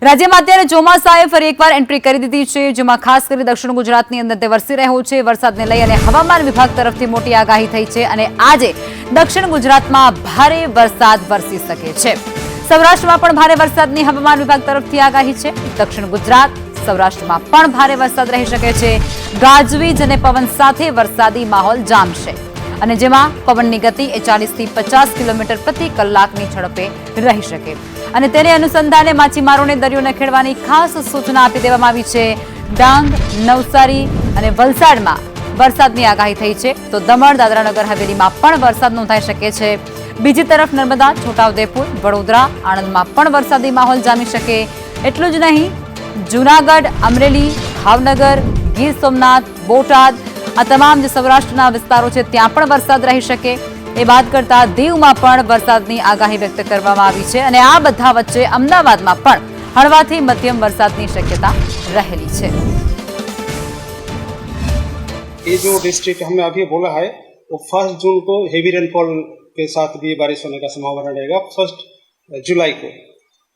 રાજ્યમાં અત્યારે ચોમાસાએ ફરી એકવાર એન્ટ્રી કરી દીધી છે, જેમાં ખાસ કરી દક્ષિણ ગુજરાતની અંદર તે વરસી રહ્યો છે। વરસાદને લઈ અને હવામાન વિભાગ તરફથી મોટી આગાહી થઈ છે અને આજે દક્ષિણ ગુજરાતમાં ભારે વરસાદ વરસી શકે છે। સૌરાષ્ટ્રમાં પણ ભારે વરસાદની હવામાન વિભાગ તરફથી આગાહી છે। દક્ષિણ ગુજરાત સૌરાષ્ટ્રમાં પણ ભારે વરસાદ રહી શકે છે। ગાજવીજ અને પવન સાથે વરસાદી માહોલ જામશે અને જેમાં પવનની ગતિ 40 થી 50 કિલોમીટર પ્રતિ કલાકની ઝડપે રહી શકે અને તેને અનુસંધાને માછીમારોને દરિયો ન ખેડવાની ખાસ સૂચના આપી દેવામાં આવી છે। ડાંગ, નવસારી અને વલસાડમાં વરસાદની આગાહી થઈ છે, તો દમણ, દાદરા નગર હવેલીમાં પણ વરસાદ નોંધાઈ શકે છે। બીજી તરફ નર્મદા, છોટાઉદેપુર, વડોદરા, આણંદમાં પણ વરસાદી માહોલ જામી શકે। એટલું જ નહીં, જૂનાગઢ, અમરેલી, ભાવનગર, ગીર સોમનાથ, બોટાદ આ તમામ જે સૌરાષ્ટ્રના વિસ્તારો છે ત્યાં પણ વરસાદ રહી શકે। એ બાદ કરતા દીવમાં પણ વરસાદની આગાહી વ્યક્ત કરવામાં આવી છે અને આ બધા વચ્ચે અમદાવાદમાં પણ હળવાથી મધ્યમ વરસાદની શક્યતા રહેલી છે। ये जो डिस्ट्रिक्ट हमने अभी बोला है वो 1 जून को हेवी रेनफॉल के साथ भी बारिश होने का संभावना रहेगा। 1 जुलाई को,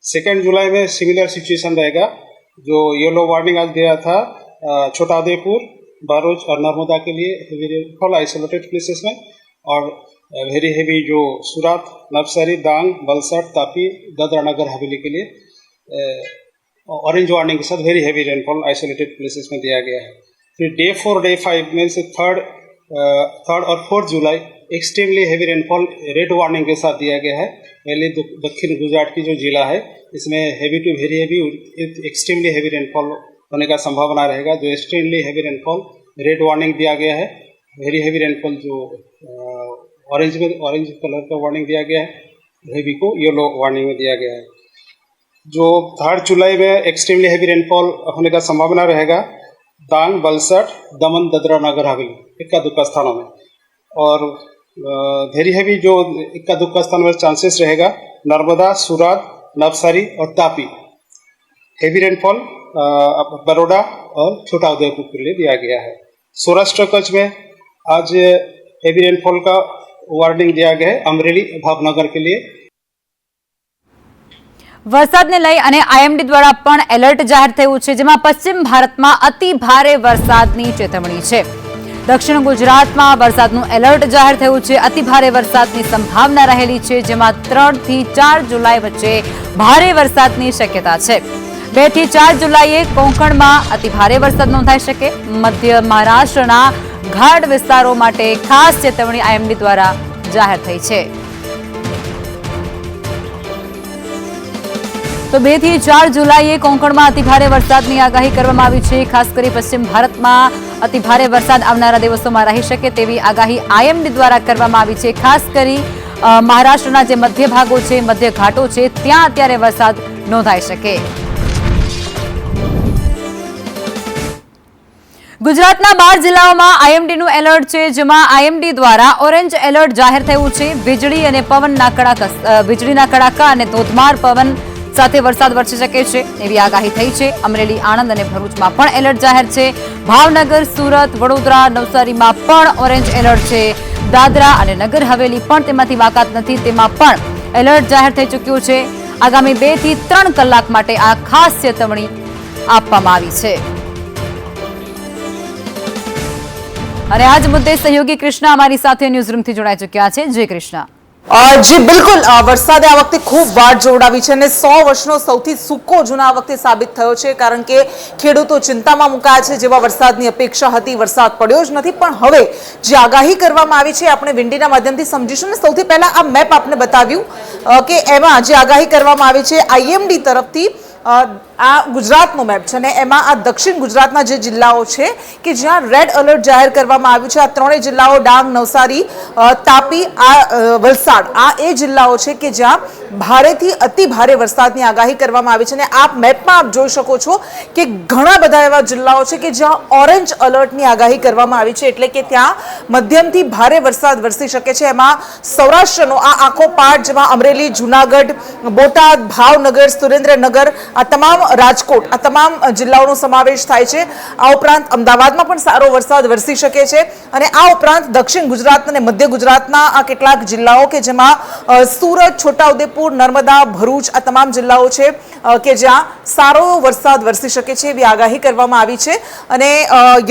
2 जुलाई में सिमिलर सिचुएशन रहेगा। जो येलो वार्निंग आज दिया था छोटाउदेपुर, भरूच और नर्मदा के लिए हेवी रेनफॉल आइसोलेटेड प्लेसेस में, और वेरी हेवी जो सूरत, नवसारी, डांग, वलसाड, तापी, दादरा नगर हवेली के लिए ऑरेंज वार्निंग के साथ very heavy rainfall isolated places में दिया गया है। फिर डे 4 डे 5 में से 3 और 4 जुलाई extremely heavy rainfall red warning के साथ दिया गया है। पहले दक्षिण गुजरात की जो जिला है इसमें heavy to very heavy extremely heavy rainfall होने का संभावना रहेगा। जो extremely heavy rainfall red warning दिया गया है, वेरी हेवी रेनफॉल जो ऑरेंज कलर का वार्निंग दिया गया है, हेवी को येलो वार्निंग में दिया गया है। जो 3 जुलाई में एक्सट्रीमली हेवी रेनफॉल होने का संभावना रहेगा डांग, वलसाड, दमन, दादरा नगर हवेली इक्का दुक्का स्थानों में, और वेरी हेवी जो इक्का दुक्का स्थान में चांसेस रहेगा नर्मदा, सूरत, नवसारी और तापी। हेवी रेनफॉल बड़ौदा और छोटाउदेपुर के लिए दिया गया है। सौराष्ट्र कच्छ में आज हेवी रेनफॉल का वार्निंग दिया गया है अमरेली, भावनगर के लिए। વરસાદને લઈ અને આઈએમડી દ્વારા પણ એલર્ટ જાહેર થયું છે, જેમાં પશ્ચિમ ભારતમાં અતિ ભારે વરસાદની ચેતવણી છે। દક્ષિણ ગુજરાતમાં વરસાદનું એલર્ટ જાહેર થયું છે। અતિ ભારે વરસાદની સંભાવના રહેલી છે, જેમાં 3 થી 4 જુલાઈ વચ્ચે ભારે વરસાદની શક્યતા છે। 2 થી 4 જુલાઈએ કોંકણમાં અતિ ભારે વરસાદ નોંધાઈ શકે। મધ્ય મહારાષ્ટ્રના ઘાટ વિસ્તારો માટે ખાસ ચેતવણી આઈએમડી દ્વારા જાહેર થઈ છે। તો 2 થી 4 જુલાઈએ કોંકણમાં અતિ ભારે વરસાદની આગાહી કરવામાં આવી છે। ખાસ કરી પશ્ચિમ ભારતમાં અતિ ભારે વરસાદ આવનારા દિવસોમાં રહી શકે તેવી આગાહી આઈએમડી દ્વારા કરવામાં આવી છે। ખાસ કરી મહારાષ્ટ્રના જે મધ્ય ભાગો છે, મધ્ય ઘાટો છે, ત્યાં અત્યારે વરસાદ નોંધાઈ શકે। ગુજરાતના 12 જિલ્લાઓમાં આઈએમડીનું એલર્ટ છે, જેમાં આઈએમડી દ્વારા ઓરેન્જ એલર્ટ જાહેર થયું છે। વીજળી અને પવનના વીજળીના કડાકા અને ધોધમાર પવન સાથે વરસાદ વરસી શકે છે એવી આગાહી થઈ છે। અમરેલી, આણંદ અને ભરૂચમાં પણ એલર્ટ જાહેર છે। ભાવનગર, સુરત, વડોદરા, નવસારીમાં પણ ઓરેન્જ એલર્ટ છે। દાદરા અને નગર હવેલી પણ તેમાંથી બાકાત નથી, તેમાં પણ એલર્ટ જાહેર થઈ ચૂક્યું છે। આગામી 2 થી 3 કલાક માટે આ ખાસ ચેતવણી આપવામાં આવી છે। અને આજ મુદ્દે સહયોગી કૃષ્ણા અમારી સાથે ન્યૂઝરૂમથી જોડાઈ ચૂક્યા છે। જય કૃષ્ણા। જી બિલકુલ, વરસાદે આ વખતે ખૂબ વાટ જોડાવી છે અને 100 વર્ષનો સૌથી સૂકો જૂનો આ વખતે સાબિત થયો છે, કારણ કે ખેડૂતો ચિંતામાં મુકાયા છે। જેવા વરસાદની અપેક્ષા હતી વરસાદ પડ્યો જ નથી, પણ હવે જે આગાહી કરવામાં આવી છે આપણે વિંડીના માધ્યમથી સમજીશું। અને સૌથી પહેલા આ મેપ આપને બતાવ્યું કે એમાં જે આગાહી કરવામાં આવી છે આઈએમડી તરફથી, આ ગુજરાતનો મેપ છે અને એમાં આ દક્ષિણ ગુજરાતના જે જિલ્લાઓ છે કે જ્યાં રેડ એલર્ટ જાહેર કરવામાં આવ્યું છે, આ ત્રણેય જિલ્લાઓ ડાંગ, નવસારી, તાપી, વલસાડ, આ એ જિલ્લાઓ છે કે જ્યાં ભારેથી અતિ ભારે વરસાદની આગાહી કરવામાં આવી છે। અને આપ મેપમાં આપ જોઈ શકો છો કે ઘણા બધા એવા જિલ્લાઓ છે કે જ્યાં ઓરેન્જ એલર્ટની આગાહી કરવામાં આવી છે, એટલે કે ત્યાં મધ્યમથી ભારે વરસાદ વરસી શકે છે। એમાં સૌરાષ્ટ્રનો આ આખો પાર્ટ, જેમાં અમરેલી, જૂનાગઢ, બોટાદ, ભાવનગર, સુરેન્દ્રનગર આ તમામ રાજકોટ આ તમામ જિલ્લાઓનો સમાવેશ થાય છે. આ ઉપરાંત અમદાવાદમાં પણ સારો વરસાદ વરસી શકે છે અને આ ઉપરાંત દક્ષિણ ગુજરાત અને મધ્ય ગુજરાતના આ કેટલાક જિલ્લાઓ કે જેમાં સુરત, છોટાઉદેપુર, નર્મદા, ભરૂચ આ તમામ જિલ્લાઓ છે કે જ્યાં સારો વરસાદ વરસી શકે છે એવી આગાહી કરવામાં આવી છે. અને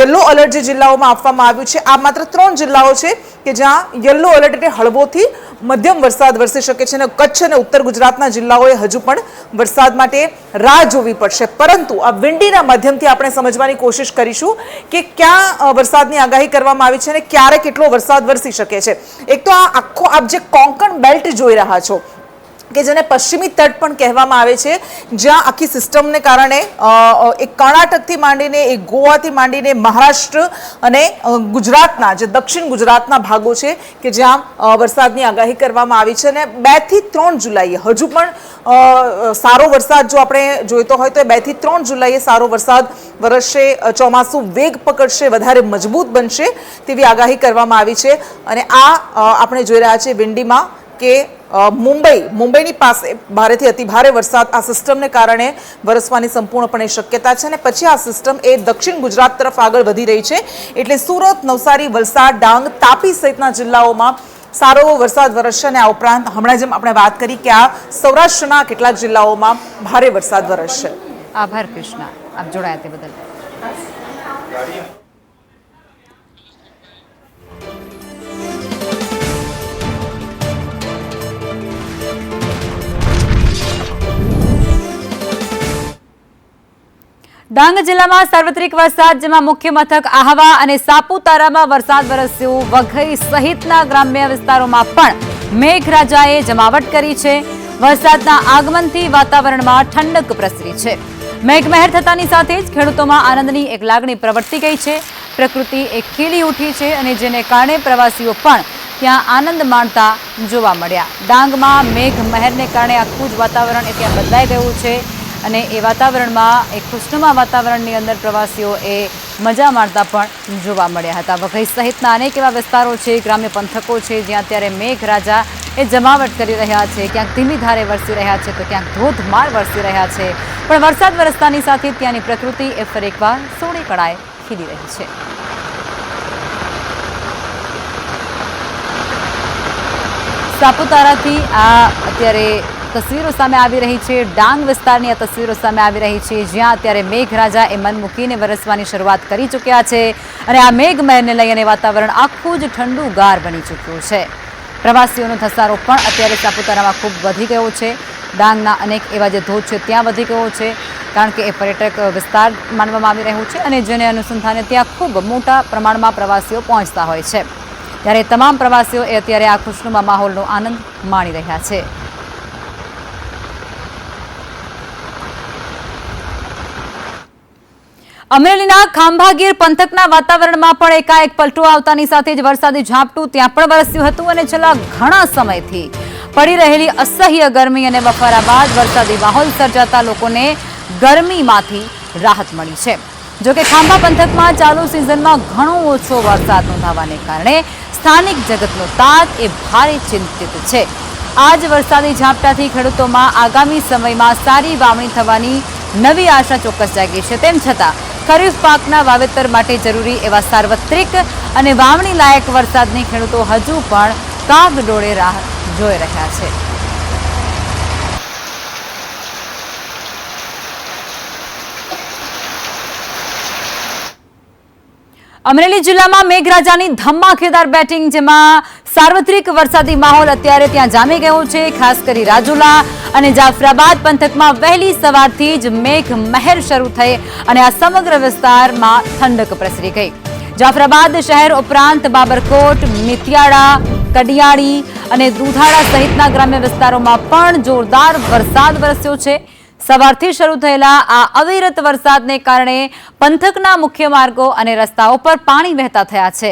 યલો એલર્ટ જે જિલ્લાઓમાં આપવામાં આવ્યું છે આ માત્ર 3 જિલ્લાઓ છે કે જ્યાં યલો એલર્ટ એટલે હળવોથી મધ્યમ વરસાદ વરસી શકે છે. અને કચ્છ અને ઉત્તર ગુજરાતના જિલ્લાઓએ હજુ પણ વરસાદ માટે રાહ જોવી પડશે. પરંતુ આ વિન્ડીના માધ્યમથી આપણે સમજવાની કોશિશ કરીશું કે ક્યાં વરસાદની આગાહી કરવામાં આવી છે અને ક્યારે કેટલો વરસાદ વરસી શકે છે. એક તો આ આખો આપ જે કોંકણ બેલ્ટ જોઈ રહ્યા છો કે જેને પશ્ચિમી તટ પણ કહેવામાં આવે છે, જ્યાં આખી સિસ્ટમને કારણે એક કર્ણાટકથી માંડીને એક ગોવાથી માંડીને મહારાષ્ટ્ર અને ગુજરાતના જે દક્ષિણ ગુજરાતના ભાગો છે કે જ્યાં વરસાદની આગાહી કરવામાં આવી છે. અને 2 થી 3 જુલાઈએ હજુ પણ સારો વરસાદ જો આપણે જોઈતો હોય તો 2 થી 3 જુલાઈએ સારો વરસાદ વરસશે, ચોમાસું વેગ પકડશે, વધારે મજબૂત બનશે તેવી આગાહી કરવામાં આવી છે. અને આ આપણે જોઈ રહ્યા છીએ વિંડીમાં કે મુંબઈની પાસે ભારેથી અતિભારે વરસાદ આ સિસ્ટમને કારણે વરસવાની સંપૂર્ણપણે શક્યતા છે. અને પછી આ સિસ્ટમ એ દક્ષિણ ગુજરાત તરફ આગળ વધી રહી છે એટલે સુરત, નવસારી, વલસાડ, ડાંગ, તાપી સહિતના જિલ્લાઓમાં સારો એવો વરસાદ વરસશે. અને આ ઉપરાંત હમણાં જેમ આપણે વાત કરી કે આ સૌરાષ્ટ્રના કેટલાક જિલ્લાઓમાં ભારે વરસાદ વરસશે. આભાર કૃષ્ણા, આપ જોડાયા તે બદલ. ડાંગ જિલ્લામાં સાર્વત્રિક વરસાદ, જેમાં મુખ્ય મથક આહવા અને સાપુતારામાં વરસાદ વરસ્યો. વઘઈ સહિતના ગ્રામ્ય વિસ્તારોમાં પણ મેઘરાજાએ જમાવટ કરી છે. વરસાદના આગમનથી વાતાવરણમાં ઠંડક પ્રસરી છે. મેઘમહેર થતાની સાથે જ ખેડૂતોમાં આનંદની એક લાગણી પ્રવર્તી ગઈ છે. પ્રકૃતિ એક ખીલી ઉઠી છે અને જેને કારણે પ્રવાસીઓ પણ ત્યાં આનંદ માણતા જોવા મળ્યા. ડાંગમાં મેઘમહેરને કારણે આખું જ વાતાવરણ ત્યાં બદલાઈ ગયું છે અને એ વાતાવરણમાં એક ખુશનુમા વાતાવરણની અંદર પ્રવાસીઓ એ મજા માણતા પણ જોવા મળ્યા હતા. વઘઈ સહિતના અનેક એવા વિસ્તારો છે, ગ્રામ્ય પંથકો છે, જ્યાં અત્યારે મેઘરાજા એ જમાવટ કરી રહ્યા છે. ક્યાંક ધીમી ધારે વરસી રહ્યા છે તો ક્યાંક ધોધમાર વરસી રહ્યા છે. પણ વરસાદ વરસતાની સાથે ત્યાંની પ્રકૃતિ એ ફરી એકવાર સોળે કળાએ ખીલી રહી છે. સાપુતારાથી આ અત્યારે તસવીરો સામે આવી રહી છે. ડાંગ વિસ્તારની આ તસવીરો સામે આવી રહી છે, જ્યાં અત્યારે મેઘરાજા એ મન મૂકીને વરસવાની શરૂઆત કરી ચૂક્યા છે. અને આ મેઘમહેરને લઈને વાતાવરણ આખું જ ઠંડુગાર બની ચૂક્યું છે. પ્રવાસીઓનો ધસારો પણ અત્યારે સાપુતારામાં ખૂબ વધી ગયો છે. ડાંગના અનેક એવા જે ધોધ છે ત્યાં વધી ગયો છે, કારણ કે એ પર્યટક વિસ્તાર માનવામાં આવી રહ્યું છે અને જેને અનુસંધાને ત્યાં ખૂબ મોટા પ્રમાણમાં પ્રવાસીઓ પહોંચતા હોય છે. ત્યારે તમામ પ્રવાસીઓ એ અત્યારે આ ખુશનુમા માહોલનો આનંદ માણી રહ્યા છે. અમરેલીના ખાંભાગીર પંથકના વાતાવરણમાં પણ એકાએક પલટો આવતાની સાથે જ વરસાદી ઝાપટું ત્યાં પણ વરસ્યું હતું અને છેલ્લા ઘણા સમયથી પડી રહેલી અસહ્ય ગરમી અને બફારા બાદ વરસાદી માહોલ સર્જાતા લોકોને ગરમીમાંથી રાહત મળી છે. જોકે ખાંભા પંથકમાં ચાલુ સિઝનમાં ઘણો ઓછો વરસાદ નોંધાવાને કારણે સ્થાનિક જગતનો તાત એ ભારે ચિંતિત છે. આ જ વરસાદી ઝાપટાથી ખેડૂતોમાં આગામી સમયમાં સારી વાવણી થવાની નવી આશા ચોક્કસ જાગી છે. તેમ છતાં ખરીફ પાકના વાવેતર માટે જરૂરી એવા સાર્વત્રિક અને વાવણી લાયક વરસાદની ખેડૂતો હજુ પણ કાગડોળે રાહ જોઈ રહ્યા છે. અમરેલી જિલ્લામાં મેઘરાજાની ધમાકેદાર બેટિંગ, જેમાં સાર્વત્રિક વરસાદી માહોલ અત્યારે ત્યાં જામી ગયો છે. ખાસ કરી રાજુલા અને જાફરાબાદ પંથકમાં વહેલી સવારથી જ મેઘ મહેર શરૂ થઈ અને આ સમગ્ર વિસ્તારમાં ઠંડક પ્રસરી ગઈ. જાફરાબાદ શહેર ઉપરાંત બાબરકોટ, મિતિયાળા, કડિયાળી અને દુધાળા સહિતના ગ્રામ્ય વિસ્તારોમાં પણ જોરદાર વરસાદ વરસ્યો છે. સવારથી શરૂ થયેલા આ અવિરત વરસાદને કારણે પંથકના મુખ્ય માર્ગો અને રસ્તાઓ પર પાણી વહેતા થયા છે.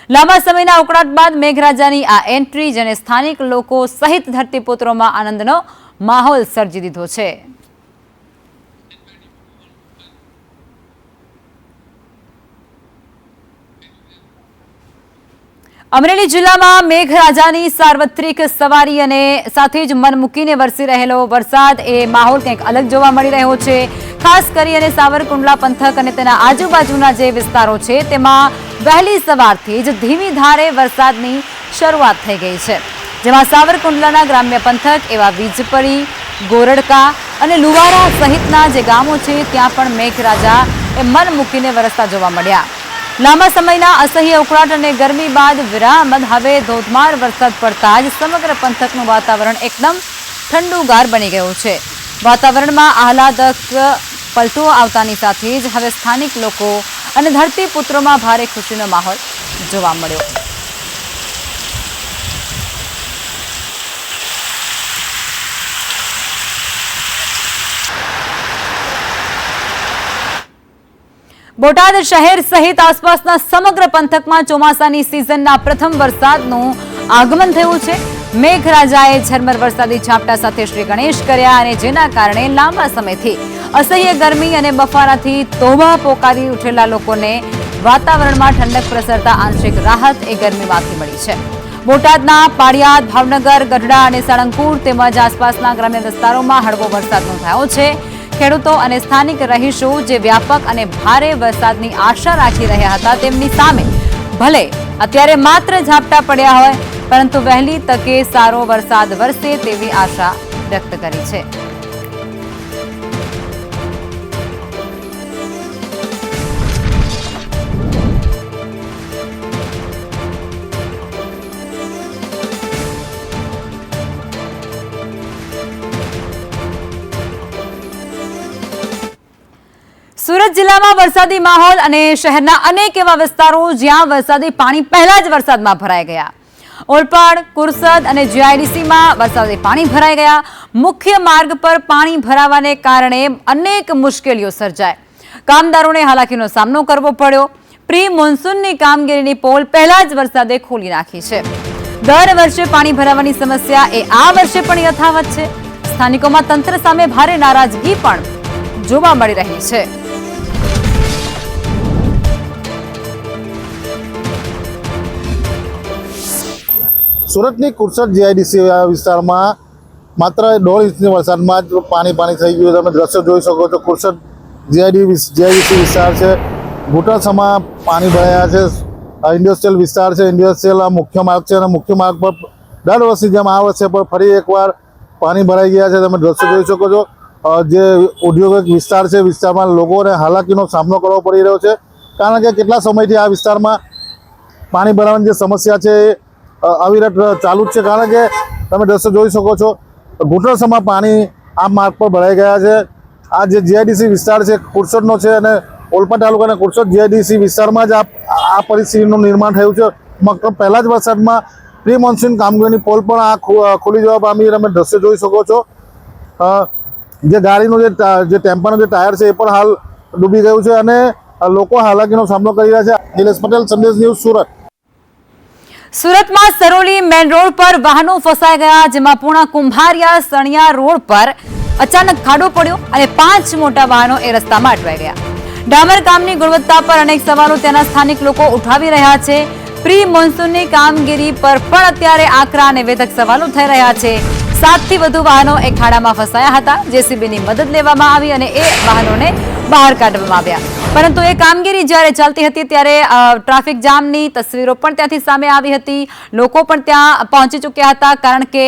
લાંબા સમયના ઉકળાટ બાદ મેઘરાજાની આ એન્ટ્રી, જેને સ્થાનિક લોકો સહિત ધરતીપુત્રોમાં આનંદનો માહોલ સર્જી દીધો છે. અમરેલી જિલ્લામાં મેઘરાજાની સાર્વત્રિક સવારી અને સાથે જ મન મૂકીને વરસી રહેલો વરસાદ એ માહોલ કંઈક અલગ જોવા મળી રહ્યો છે. ખાસ કરીને સાવરકુંડલા પંથક અને તેના આજુબાજુના જે વિસ્તારો છે તેમાં વહેલી સવારથી જ ધીમી ધારે વરસાદની શરૂઆત થઈ ગઈ છે, જેમાં સાવરકુંડલાના ગ્રામ્ય પંથક એવા વીજપરી, ગોરડકા અને લુવારા સહિતના જે ગામો છે ત્યાં પણ મેઘરાજા એ મન મૂકીને વરસતા જોવા મળ્યા. લાંબા સમયના અસહ્ય ઉકળાટ અને ગરમી બાદ વિરામ હવે ધોધમાર વરસાદ પડતા જ સમગ્ર પંથકનું વાતાવરણ એકદમ ઠંડુગાર બની ગયું છે. વાતાવરણમાં આહલાદક પલટો આવતાની સાથે જ હવે સ્થાનિક લોકો અને ધરતીપુત્રોમાં ભારે ખુશીનો માહોલ જોવા મળ્યો. બોટાદ શહેર સહિત આસપાસના સમગ્ર પંથકમાં ચોમાસાની સિઝનના પ્રથમ વરસાદનું આગમન થયું છે. મેઘરાજાએ ઝરમર વરસાદી ઝાપટા સાથે શ્રી ગણેશ કર્યા અને જેના કારણે લાંબા સમયથી અસહ્ય ગરમી અને બફારાથી તોબા પોકારી ઉઠેલા લોકોને વાતાવરણમાં ઠંડક પ્રસરતા આંશિક રાહત એ ગરમીમાંથી મળી છે. બોટાદના પાળિયાદ, ભાવનગર, ગઢડા અને સાળંગપુર તેમજ આસપાસના ગ્રામ્ય વિસ્તારોમાં હળવો વરસાદ નોંધાયો છે. ખેડૂતો અને સ્થાનિક રહીશો જે વ્યાપક અને ભારે વરસાદની આશા રાખી રહ્યા હતા તેમની સામે ભલે અત્યારે માત્ર ઝાપટા પડ્યા હોય પરંતુ વહેલી તકે સારો વરસાદ વરસે તેવી આશા વ્યક્ત કરી છે. સુરત જિલ્લામાં વરસાદી માહોલ અને શહેરના અનેક એવા વિસ્તારો જ્યાં વરસાદી પાણી પહેલા જ વરસાદમાં ભરાઈ ગયા. ઓલપાડ, કુરસદ અને જીઆઈડીસીમાં વરસાદી પાણી ભરાઈ ગયા. મુખ્ય માર્ગ પર પાણી ભરાવાને કારણે અનેક મુશ્કેલીઓ સર્જાય. કામદારોને હાલાકીનો સામનો કરવો પડ્યો. પ્રી મોન્સૂનની કામગીરીની પોલ પહેલા જ વરસાદે ખોલી નાખી છે. દર વર્ષે પાણી ભરાવાની સમસ્યા એ આ વર્ષે પણ યથાવત છે. સ્થાનિકોમાં તંત્ર સામે ભારે નારાજગી પણ જોવા મળી રહી છે. સુરતની કુરસદ જીઆઈડીસી વિસ્તારમાં માત્ર 1.5 ઇંચની વરસાદમાં જ પાણી થઈ ગયું. તમે દ્રશ્યો જોઈ શકો છો. કુરસદ જીઆઈડીસી વિસ્તાર છે, ઘૂંટણસમાં પાણી ભરાયા છે. ઇન્ડસ્ટ્રીયલ વિસ્તાર છે, ઇન્ડસ્ટ્રીયલ આ મુખ્ય માર્ગ છે અને મુખ્ય માર્ગ પર દર વર્ષની જેમ આ વર્ષે પણ ફરી એકવાર પાણી ભરાઈ ગયા છે. તમે દ્રશ્યો જોઈ શકો છો. જે ઔદ્યોગિક વિસ્તાર છે, વિસ્તારમાં લોકોને હાલાકીનો સામનો કરવો પડી રહ્યો છે, કારણ કે કેટલા સમયથી આ વિસ્તારમાં પાણી ભરાવાની જે સમસ્યા છે એ અવિરત ચાલુ જ છે. કારણ કે તમે દ્રશ્યો જોઈ શકો છો, ઘૂંટણસમાં પાણી આ માર્ગ પર ભરાઈ ગયા છે. આ જે જીઆઈડીસી વિસ્તાર છે કુરસદનો છે અને ઓલપાડ તાલુકાના કુરસદ જીઆઈડીસી વિસ્તારમાં જ આ પરિસ્થિતિનું નિર્માણ થયું છે. પહેલા જ વરસાદમાં પ્રી મોન્સૂન કામગીરીની પોલ પણ આ ખુલી જવા પામી. તમે દ્રશ્યો જોઈ શકો છો. જે ગાડીનું જે ટેમ્પાનું જે ટાયર છે એ પણ હાલ ડૂબી ગયું છે અને લોકો હાલાકીનો સામનો કરી રહ્યા છે. નિલેશ પટેલ, સંદેશ ન્યૂઝ, સુરત. સુરતમાં સરોલી મેન રોડ પર વાહનો ફસાઈ ગયા, જેમાં પૂર્ણા કુંભારિયા સણિયા રોડ પર અચાનક ખાડો પડ્યો અને 5 મોટા વાહનો એ રસ્તામાં અટવાઈ ગયા. ડામર કામની ગુણવત્તા પર અનેક સવાલો ત્યાંના સ્થાનિક લોકો ઉઠાવી રહ્યા છે. પ્રી મોન્સૂનની કામગીરી પર પણ અત્યારે આકરા અને વેધક સવાલો થઈ રહ્યા છે. 7 થી વધુ વાહનો એક ખાડામાં ફસાયા હતા. જેસીબીની મદદ લેવામાં આવી અને એ વાહનોને બહાર કાઢવામાં આવ્યા. પરંતુ એ કામગીરી જ્યારે ચાલતી હતી ત્યારે ટ્રાફિક જામની તસવીરો પણ ત્યાંથી સામે આવી હતી. લોકો પણ ત્યાં પહોંચી ચૂક્યા હતા, કારણ કે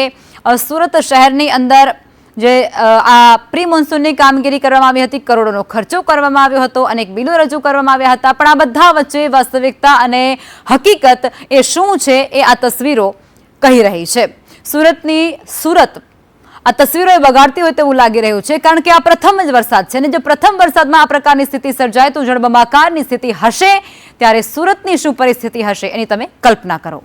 સુરત શહેરની અંદર જે આ પ્રી મોન્સૂનની કામગીરી કરવામાં આવી હતી, કરોડોનો ખર્ચો કરવામાં આવ્યો હતો, અનેક બિલો રજૂ કરવામાં આવ્યા હતા. પણ આ બધા વચ્ચે વાસ્તવિકતા અને હકીકત એ શું છે એ આ તસવીરો કહી રહી છે. સુરત આ તસવીરો બગાડતી હોય તેવું લાગી રહ્યું છે, કારણ કે આ પ્રથમ જ વરસાદ છે અને જો પ્રથમ વરસાદમાં આ પ્રકારની સ્થિતિ સર્જાય તો જળબંબાકારની સ્થિતિ હશે, ત્યારે સુરતની શું પરિસ્થિતિ હશે એની તમે કલ્પના કરો.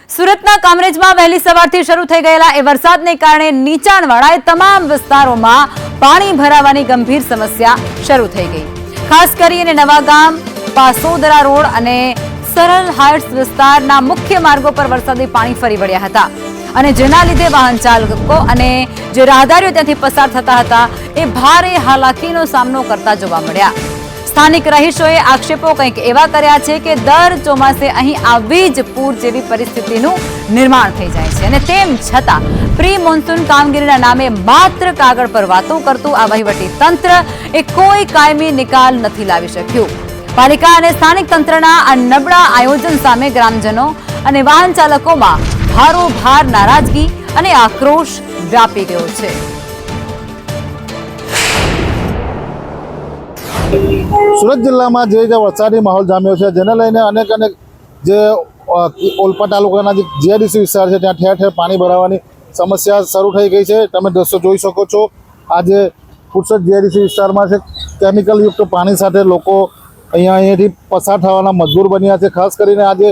સુરતના કામરેજમાં વહેલી સવારથી શરૂ થઈ ગયેલા એ વરસાદને કારણે નીચાણવાળા તમામ વિસ્તારોમાં પાણી ભરાવાની ગંભીર સમસ્યા શરૂ થઈ ગઈ. ખાસ કરીને નવાગામ, પાસોદરા રોડ અને સરળ હાઇટ્સ વિસ્તારના મુખ્ય માર્ગો પર વરસાદી પાણી ફરી વળ્યા હતા અને જેના લીધે વાહન ચાલકો અને જે રાહદારીઓ ત્યાંથી પસાર થતા હતા એ ભારે હાલાકીનો સામનો કરતા જોવા મળ્યા. સ્થાનિક રહીશોએ આક્ષેપો કંઈક એવા કર્યા છે કે દર ચોમાસે અહીં આવી જ પૂર જેવી પરિસ્થિતિનું નિર્માણ થઈ જાય છે અને તેમ છતાં પ્રી મોન્સૂન કામગીરીના નામે માત્ર કાગળ પર વાતો કરતું આ વહીવટી તંત્ર એ કોઈ કાયમી નિકાલ નથી લાવી શક્યું. પાલિકા અને સ્થાનિક તંત્રના આ નબળા આયોજન સામે ગ્રામજનો અને વાહન ચાલકોમાં ભારોભાર નારાજગી અને આક્રોશ વ્યાપી ગયો છે. સુરત જિલ્લામાં જે રીતે વરસાદી માહોલ જામ્યો છે જેને લઈને અનેક જે ઓલપા તાલુકાના જે જીઆઈડીસી વિસ્તાર છે ત્યાં ઠેર ઠેર પાણી ભરાવાની સમસ્યા શરૂ થઈ ગઈ છે. તમે દ્રશ્યો જોઈ શકો છો. આજે કુરસદ જીઆઈડીસી વિસ્તારમાં છે કેમિકલયુક્ત પાણી સાથે લોકો અહીંયાથી પસાર થવાના મજબૂર બન્યા છે. ખાસ કરીને આજે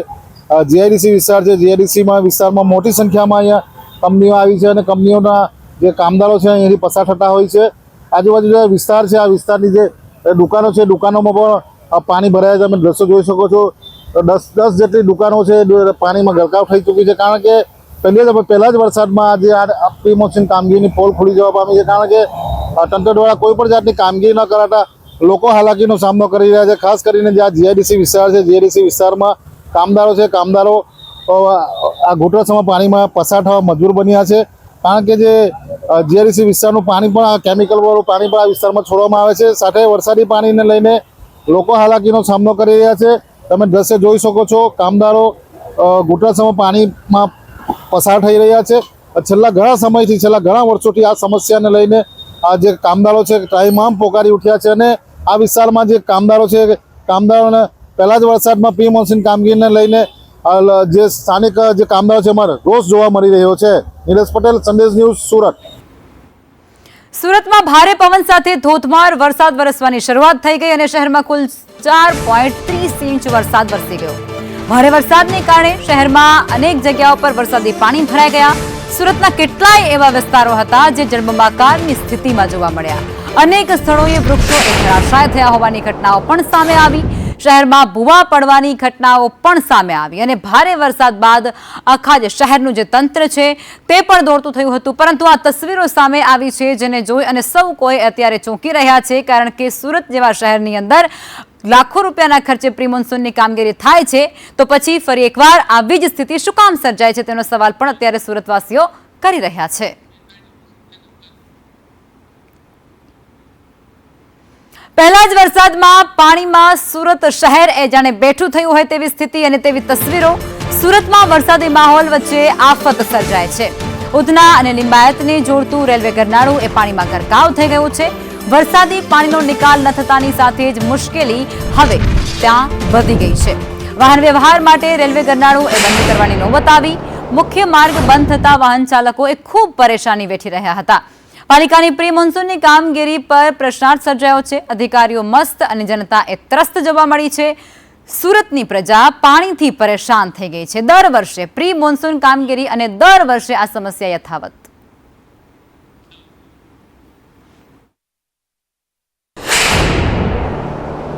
જીઆઈડીસી વિસ્તાર છે, જીઆઈડીસીમાં વિસ્તારમાં મોટી સંખ્યામાં અહીંયા કંપનીઓ આવી છે અને કંપનીઓના જે કામદારો છે અહીંયાથી પસાર થતા હોય છે. આજુબાજુ જે વિસ્તાર છે આ વિસ્તારની જે દુકાનો છે દુકાનોમાં પણ પાણી ભરાયા છે. તમે દ્રશ્યો જોઈ શકો છો. 10 જેટલી દુકાનો છે પાણીમાં ગરકાવ થઈ ચૂકી છે કારણ કે પહેલા જ વરસાદમાં આજે આ પ્રી મોન્સૂન કામગીરીની પોલ ખુલી જવા પામી છે. કારણ કે તંત્ર દ્વારા કોઈ પણ જાતની કામગીરી ન કરાતા લોકો હાલાકીનો સામનો કરી રહ્યા છે. ખાસ કરીને જે આ જીઆઈડીસી વિસ્તાર છે, જીઆઈડીસી વિસ્તારમાં કામદારો આ ઘૂંટણસમાં પાણીમાં પસાર થવા મજબૂર બન્યા છે. કારણ કે જે જીઆઈડીસી વિસ્તારનું પાણી પણ આ કેમિકલવાળું પાણી પણ આ વિસ્તારમાં છોડવામાં આવે છે. સાથે વરસાદી પાણીને લઈને લોકો હાલાકીનો સામનો કરી રહ્યા છે. તમે દ્રશ્ય જોઈ શકો છો. કામદારો ઘૂંટણસમાં પાણીમાં પસાર થઈ રહ્યા છે. છેલ્લા ઘણા વર્ષોથી આ સમસ્યાને લઈને આ જે કામદારો છે ત્રાહિમામ પોકારી ઉઠ્યા છે અને આ વિસ્તારમાં જે કામદારો છે કામદારોને પહેલા જ વરસાદમાં પ્રી મોન્સૂન કામગીરીને લઈને જે સ્થાનિક જે કામદારો છે એમાં રોષ જોવા મળી રહ્યો છે. નીરજ પટેલ, સંદેશ ન્યૂઝ, સુરત. સુરતમાં ભારે પવન સાથે ધોધમાર વરસાદ વરસવાની શરૂઆત થઈ ગઈ અને શહેરમાં કુલ 4.30 ઇંચ વરસાદ વરસી ગયો. ભારે વરસાદને કારણે શહેરમાં અનેક જગ્યાઓ પર વરસાદી પાણી ભરાઈ ગયા. સુરતના કેટલાય એવા વિસ્તારો હતા જે જળબંબાકારની સ્થિતિમાં જોવા મળ્યા. અનેક સ્થળોએ વૃક્ષો ધરાશાય થયા હોવાની ઘટનાઓ પણ સામે આવી. શહેરમાં ભૂવા પડવાની ઘટનાઓ પણ સામે આવી અને ભારે વરસાદ બાદ આખા જે શહેરનું જે તંત્ર છે તે પણ દોડતું થયું હતું. પરંતુ આ તસવીરો સામે આવી છે જેને જોઈ અને સૌ કોઈ અત્યારે ચોંકી રહ્યા છે કારણ કે સુરત જેવા શહેરની અંદર લાખો રૂપિયાના ખર્ચે પ્રી મોન્સૂનની કામગીરી થાય છે તો પછી ફરી એકવાર આવી જ સ્થિતિ શું કામ સર્જાય છે તેનો સવાલ પણ અત્યારે સુરતવાસીઓ કરી રહ્યા છે. પહેલા જ વરસાદમાં પાણીમાં સુરત શહેર એ જાણે બેઠું થયું હોય તેવી સ્થિતિ અને તેવી તસવીરો. સુરતમાં વરસાદી માહોલ વચ્ચે આફત સર્જાય છે. ઉધના અને લિંબાયતને જોડતું રેલવે ગરનાળું એ પાણીમાં ગરકાવ થઈ ગયું છે. વરસાદી પાણીનો નિકાલ ન થતાની સાથે જ મુશ્કેલી હવે ત્યાં વધી ગઈ છે. વાહન વ્યવહાર માટે રેલવે ગરનાળું એ બંધ કરવાની નોબત આવી. મુખ્ય માર્ગ બંધ થતા વાહન ચાલકો એ ખૂબ પરેશાની વેઠી રહ્યા હતા. પાલિકાની પ્રી મોન્સૂનની કામગીરી પર પ્રશ્નાર્થ સર્જાયો છે. અધિકારીઓ મસ્ત અને જનતા એ ત્રસ્ત જોવા મળી છે. સુરતની પ્રજા પાણીથી પરેશાન થઈ ગઈ છે. દર વર્ષે પ્રી મોન્સૂન કામગીરી અને દર વર્ષે આ સમસ્યા યથાવત.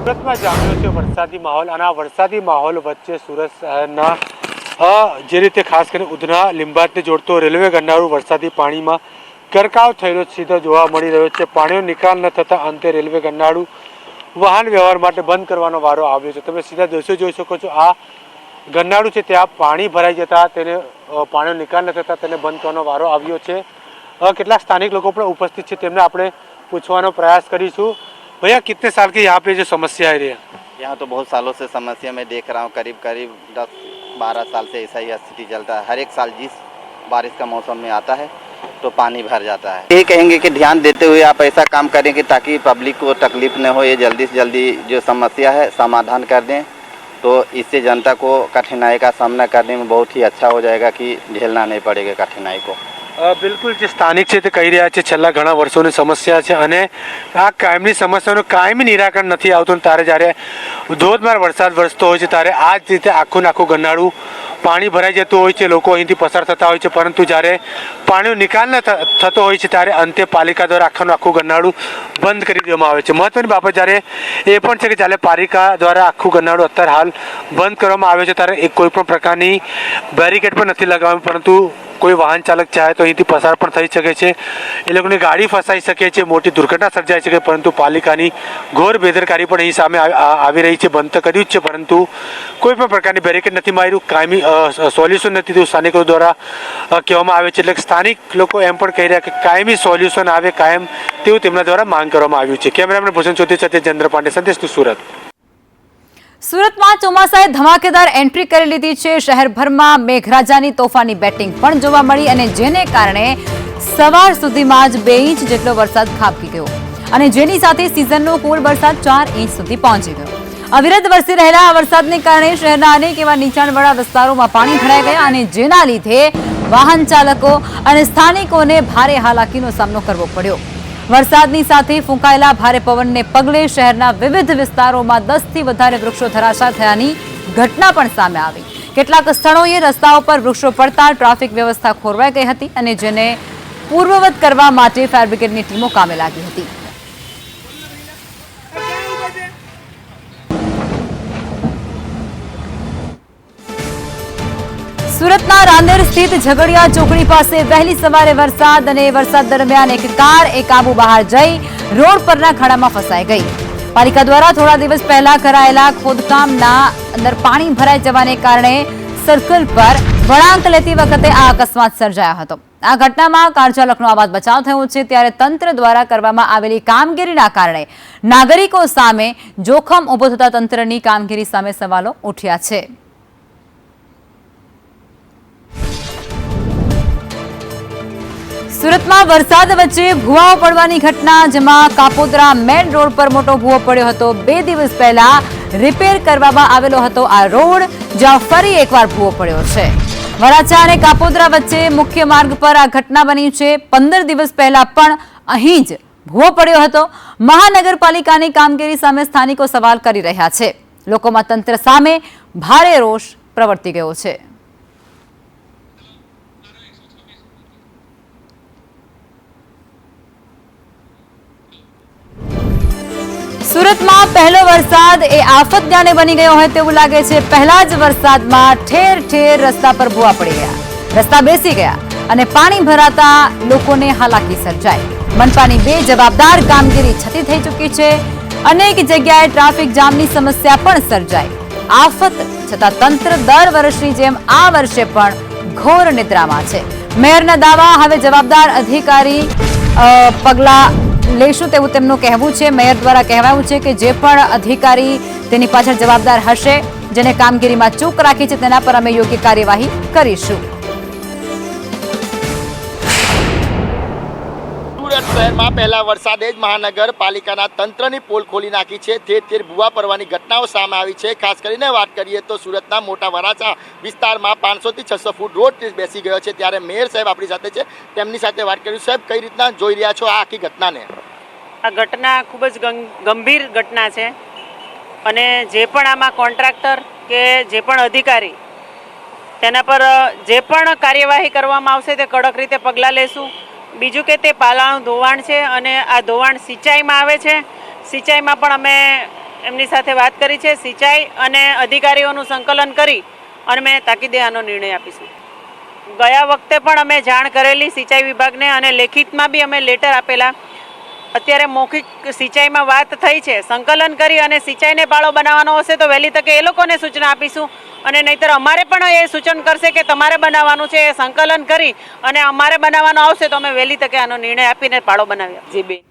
સુરતમાં જામ્યો છે વરસાદી માહોલ અને આ વરસાદી માહોલ વચ્ચે સુરત શહેરના જે રીતે ખાસ કરીને ઉધના લિંબાયતને જોડતો રેલવે ગરનાળું વરસાદી પાણીમાં ગરકાવ થયેલો સીધો જોવા મળી રહ્યો છે. પાણીનો નિકાલ ન થતા અંતે રેલવે ગરનાળું વાહન વ્યવહાર માટે બંધ કરવાનો વારો આવ્યો છે. તમે સીધા દ્રશ્યો જોઈ શકો છો. આ ગરનાળું છે ત્યાં પાણી ભરાઈ જતા તેને પાણીનો નિકાલ ન થતા તેને બંધ કરવાનો વારો આવ્યો છે. કેટલાક સ્થાનિક લોકો પણ ઉપસ્થિત છે તેમને આપણે પૂછવાનો પ્રયાસ કરીશું. भैया कितने साल की यहाँ पे जो समस्या है यहाँ तो बहुत सालों से समस्या मैं देख रहा हूँ. करीब 10-12 साल से ऐसा ही स्थिति चलता है. हर एक साल जिस बारिश का मौसम में आता है तो पानी भर जाता है. ये कहेंगे कि ध्यान देते हुए आप ऐसा काम करें कि ताकि पब्लिक को तकलीफ न हो. ये जल्दी से जल्दी जो समस्या है समाधान कर दें तो इससे जनता को कठिनाई का सामना करने में बहुत ही अच्छा हो जाएगा कि झेलना नहीं पड़ेगा कठिनाई को. બિલકુલ જે સ્થાનિક છે તે કહી રહ્યા છે છેલ્લા ઘણા વર્ષોની સમસ્યા છે અને આ કાયમની સમસ્યાનું કાયમી નિરાકરણ નથી આવતું. ત્યારે જ્યારે ધોધમાર વરસાદ વરસતો હોય છે ત્યારે આ જ રીતે આખું નાખું ગરનાળું પાણી ભરાઈ જતું હોય છે. લોકો અહીંથી પસાર થતા હોય છે પરંતુ જ્યારે પાણીનો નિકાલ ન થતો હોય છે ત્યારે અંતે પાલિકા દ્વારા આખું ગરનાળું બંધ કરી દેવામાં આવે છે. મહત્વની બાબત જ્યારે એ પણ છે કે જ્યારે પાલિકા દ્વારા આખું ગરનાળું અત્યારે હાલ બંધ કરવામાં આવે છે ત્યારે કોઈ પણ પ્રકારની બેરિકેડ પણ નથી લગાવવામાં પરંતુ કોઈ વાહન ચાલક ચાહે તો અહીંથી પસાર પણ થઈ શકે છે, એ લોકોની ગાડી ફસાઈ શકે છે, મોટી દુર્ઘટના સર્જાઈ શકે, પરંતુ પાલિકાની ઘોર બેદરકારી પણ અહીં સામે આવી રહી છે. બંધ તો કર્યું જ છે, પરંતુ કોઈ પણ પ્રકારની બેરિકેડ નથી માર્યું, કાયમી સોલ્યુશન નથી તેવું સ્થાનિકો દ્વારા કહેવામાં આવે છે. એટલે સ્થાનિક લોકો એમ પણ કહી રહ્યા કે કાયમી સોલ્યુશન આવે કાયમ તેવું તેમના દ્વારા માંગ કરવામાં આવ્યું છે. કેમેરામેન ભૂષણ ચૌધરી સાથે ચંદ્ર પાંડે, સંદેશ ન્યૂઝ, સુરત. સુરતમાં ચોમાસાએ ધમાકેદાર એન્ટ્રી કરી લીધી છે. શહેરભરમાં મેઘરાજાની તોફાની બેટિંગ પણ જોવા મળી અને જેને કારણે સવાર સુધીમાં જ 2 ઇંચ જેટલો વરસાદ ખાબકી ગયો અને જેની સાથે સિઝનનો કુલ વરસાદ 4 ઇંચ સુધી પહોંચી ગયો. અવિરત વરસી રહેલા આ વરસાદને કારણે શહેરના અનેક એવા નીચાણવાળા વિસ્તારોમાં પાણી ભરાઈ ગયા અને જેના લીધે વાહન ચાલકો અને સ્થાનિકોને ભારે હાલાકીનો સામનો કરવો પડ્યો. વરસાદની સાથે ફૂંકાયેલા ભારે પવનને પગલે શહેરના વિવિધ વિસ્તારોમાં 10 થી વધારે વૃક્ષો ધરાશાય થયાની ઘટના પણ સામે આવી. કેટલાક સ્થળોએ રસ્તાઓ પર વૃક્ષો પડતા ટ્રાફિક વ્યવસ્થા ખોરવાઈ ગઈ હતી અને જેને પૂર્વવત કરવા માટે ફાયર બ્રિગેડની ટીમો કામે લાગી હતી. સુરતના રાંદેર સ્થિત ઝઘડિયા ચોકડી પાસે વહેલી સવારે વરસાદ અને વરસાદ દરમિયાન એક કાર કાબુ બહાર જઈ રોડ પરના ખાડામાં ફસાઈ ગઈ. પાલિકા દ્વારા થોડા દિવસ પહેલા કરાયેલા ખોદકામના અંદર પાણી ભરાઈ જવાને કારણે સર્કલ પર વળાંક લેતી વખતે આ અકસ્માત સર્જાયો હતો. આ ઘટનામાં કાર ચાલકનો આબાદ બચાવ થયો છે, ત્યારે તંત્ર દ્વારા કરવામાં આવેલી કામગીરીના કારણે નાગરિકો સામે જોખમ ઊભો થતા તંત્રની કામગીરી સામે સવાલો ઉઠ્યા છે. સુરતમાં વરસાદ વચ્ચે ભૂવાઓ પડવાની ઘટના, જેમાં કાપોદ્રા મેન રોડ પર મોટો ભૂવો પડ્યો હતો. 2 દિવસ પહેલા રિપેર કરવામાં આવેલો હતો આ રોડ, જ્યાં ફરી એકવાર ભૂવો પડ્યો છે. વરાછા અને કાપોદ્રા વચ્ચે મુખ્ય માર્ગ પર આ ઘટના બની છે. 15 દિવસ પહેલા પણ અહીં જ ભૂવો પડ્યો હતો. મહાનગરપાલિકાની કામગીરી સામે સ્થાનિકો સવાલ કરી રહ્યા છે. લોકોમાં તંત્ર સામે ભારે રોષ પ્રવર્તી ગયો છે. સુરતમાં પહેલો વરસાદ એ આફત જાણે બની ગયો હોય તેવું લાગે છે. પહેલા જ વરસાદમાં ઠેર ઠેર રસ્તા પર ભૂવા પડી ગયા, રસ્તા બેસી ગયા અને પાણી ભરાતા લોકોને હાલાકી સર્જાઈ. મનપાની બેજવાબદાર કામગીરી છતી થઈ ચૂકી છે. અનેક જગ્યાએ ટ્રાફિક જામની સમસ્યા પણ સર્જાઈ. આફત છતાં તંત્ર દર વર્ષની જેમ આ વર્ષે પણ ઘોર નિદ્રામાં છે. મેયરના દાવા, હવે જવાબદાર અધિકારી પગલાં લેશું તેવું તેમનું કહેવું છે. મેયર દ્વારા કહેવાયું છે કે જે પણ અધિકારી તેની પાછળ જવાબદાર હશે, જેને કામગીરીમાં ચૂક રાખી છે, તેના પર અમે યોગ્ય કાર્યવાહી કરીશું. સુરત શહેરમાં પહેલા વરસાદે જ મહાનગરપાલિકાના તંત્રની પોલ ખોલી નાખી છે. ઠેર ઠેર ભૂવા પડવાની ઘટનાઓ સામે આવી છે. ખાસ કરીને વાત કરીએ તો સુરતના મોટા વરાછા વિસ્તારમાં 500 થી 600 ફૂટ રોડ બેસી ગયો છે. ત્યારે મેયર સાહેબ આપણી સાથે છે, તેમની સાથે વાત કરીશું. સાહેબ, કઈ રીતના જોઈ રહ્યા છો આ આખી ઘટનાને? આ ઘટના ખૂબ જ ગંભીર ઘટના છે અને જે પણ આમાં કોન્ટ્રાક્ટર કે જે પણ અધિકારી, તેના પર જે પણ કાર્યવાહી કરવામાં આવશે તે કડક રીતે પગલાં લેશું. બીજું કે તે પાલાનું ધોવાણ છે અને આ ધોવાણ સિંચાઈમાં આવે છે. સિંચાઈમાં પણ અમે એમની સાથે વાત કરી છે. સિંચાઈ અને અધિકારીઓનું સંકલન કરી અને મેં તાકીદે આનો નિર્ણય આપીશું. ગયા વખતે પણ અમે જાણ કરેલી સિંચાઈ વિભાગને અને લેખિતમાં બી અમે લેટર આપેલા. અત્યારે મૌખિક સિંચાઈમાં વાત થઈ છે. સંકલન કરી અને સિંચાઈને પાળો બનાવવાનો હશે તો વહેલી તકે એ લોકોને સૂચના આપીશું અને નહીંતર અમારે પણ એ સૂચન કરશે કે તમારે બનાવવાનું છે. એ સંકલન કરી અને અમારે બનાવવાનું આવશે તો અમે વહેલી તકે આનો નિર્ણય આપીને પાળો બનાવીએ. જી બેન.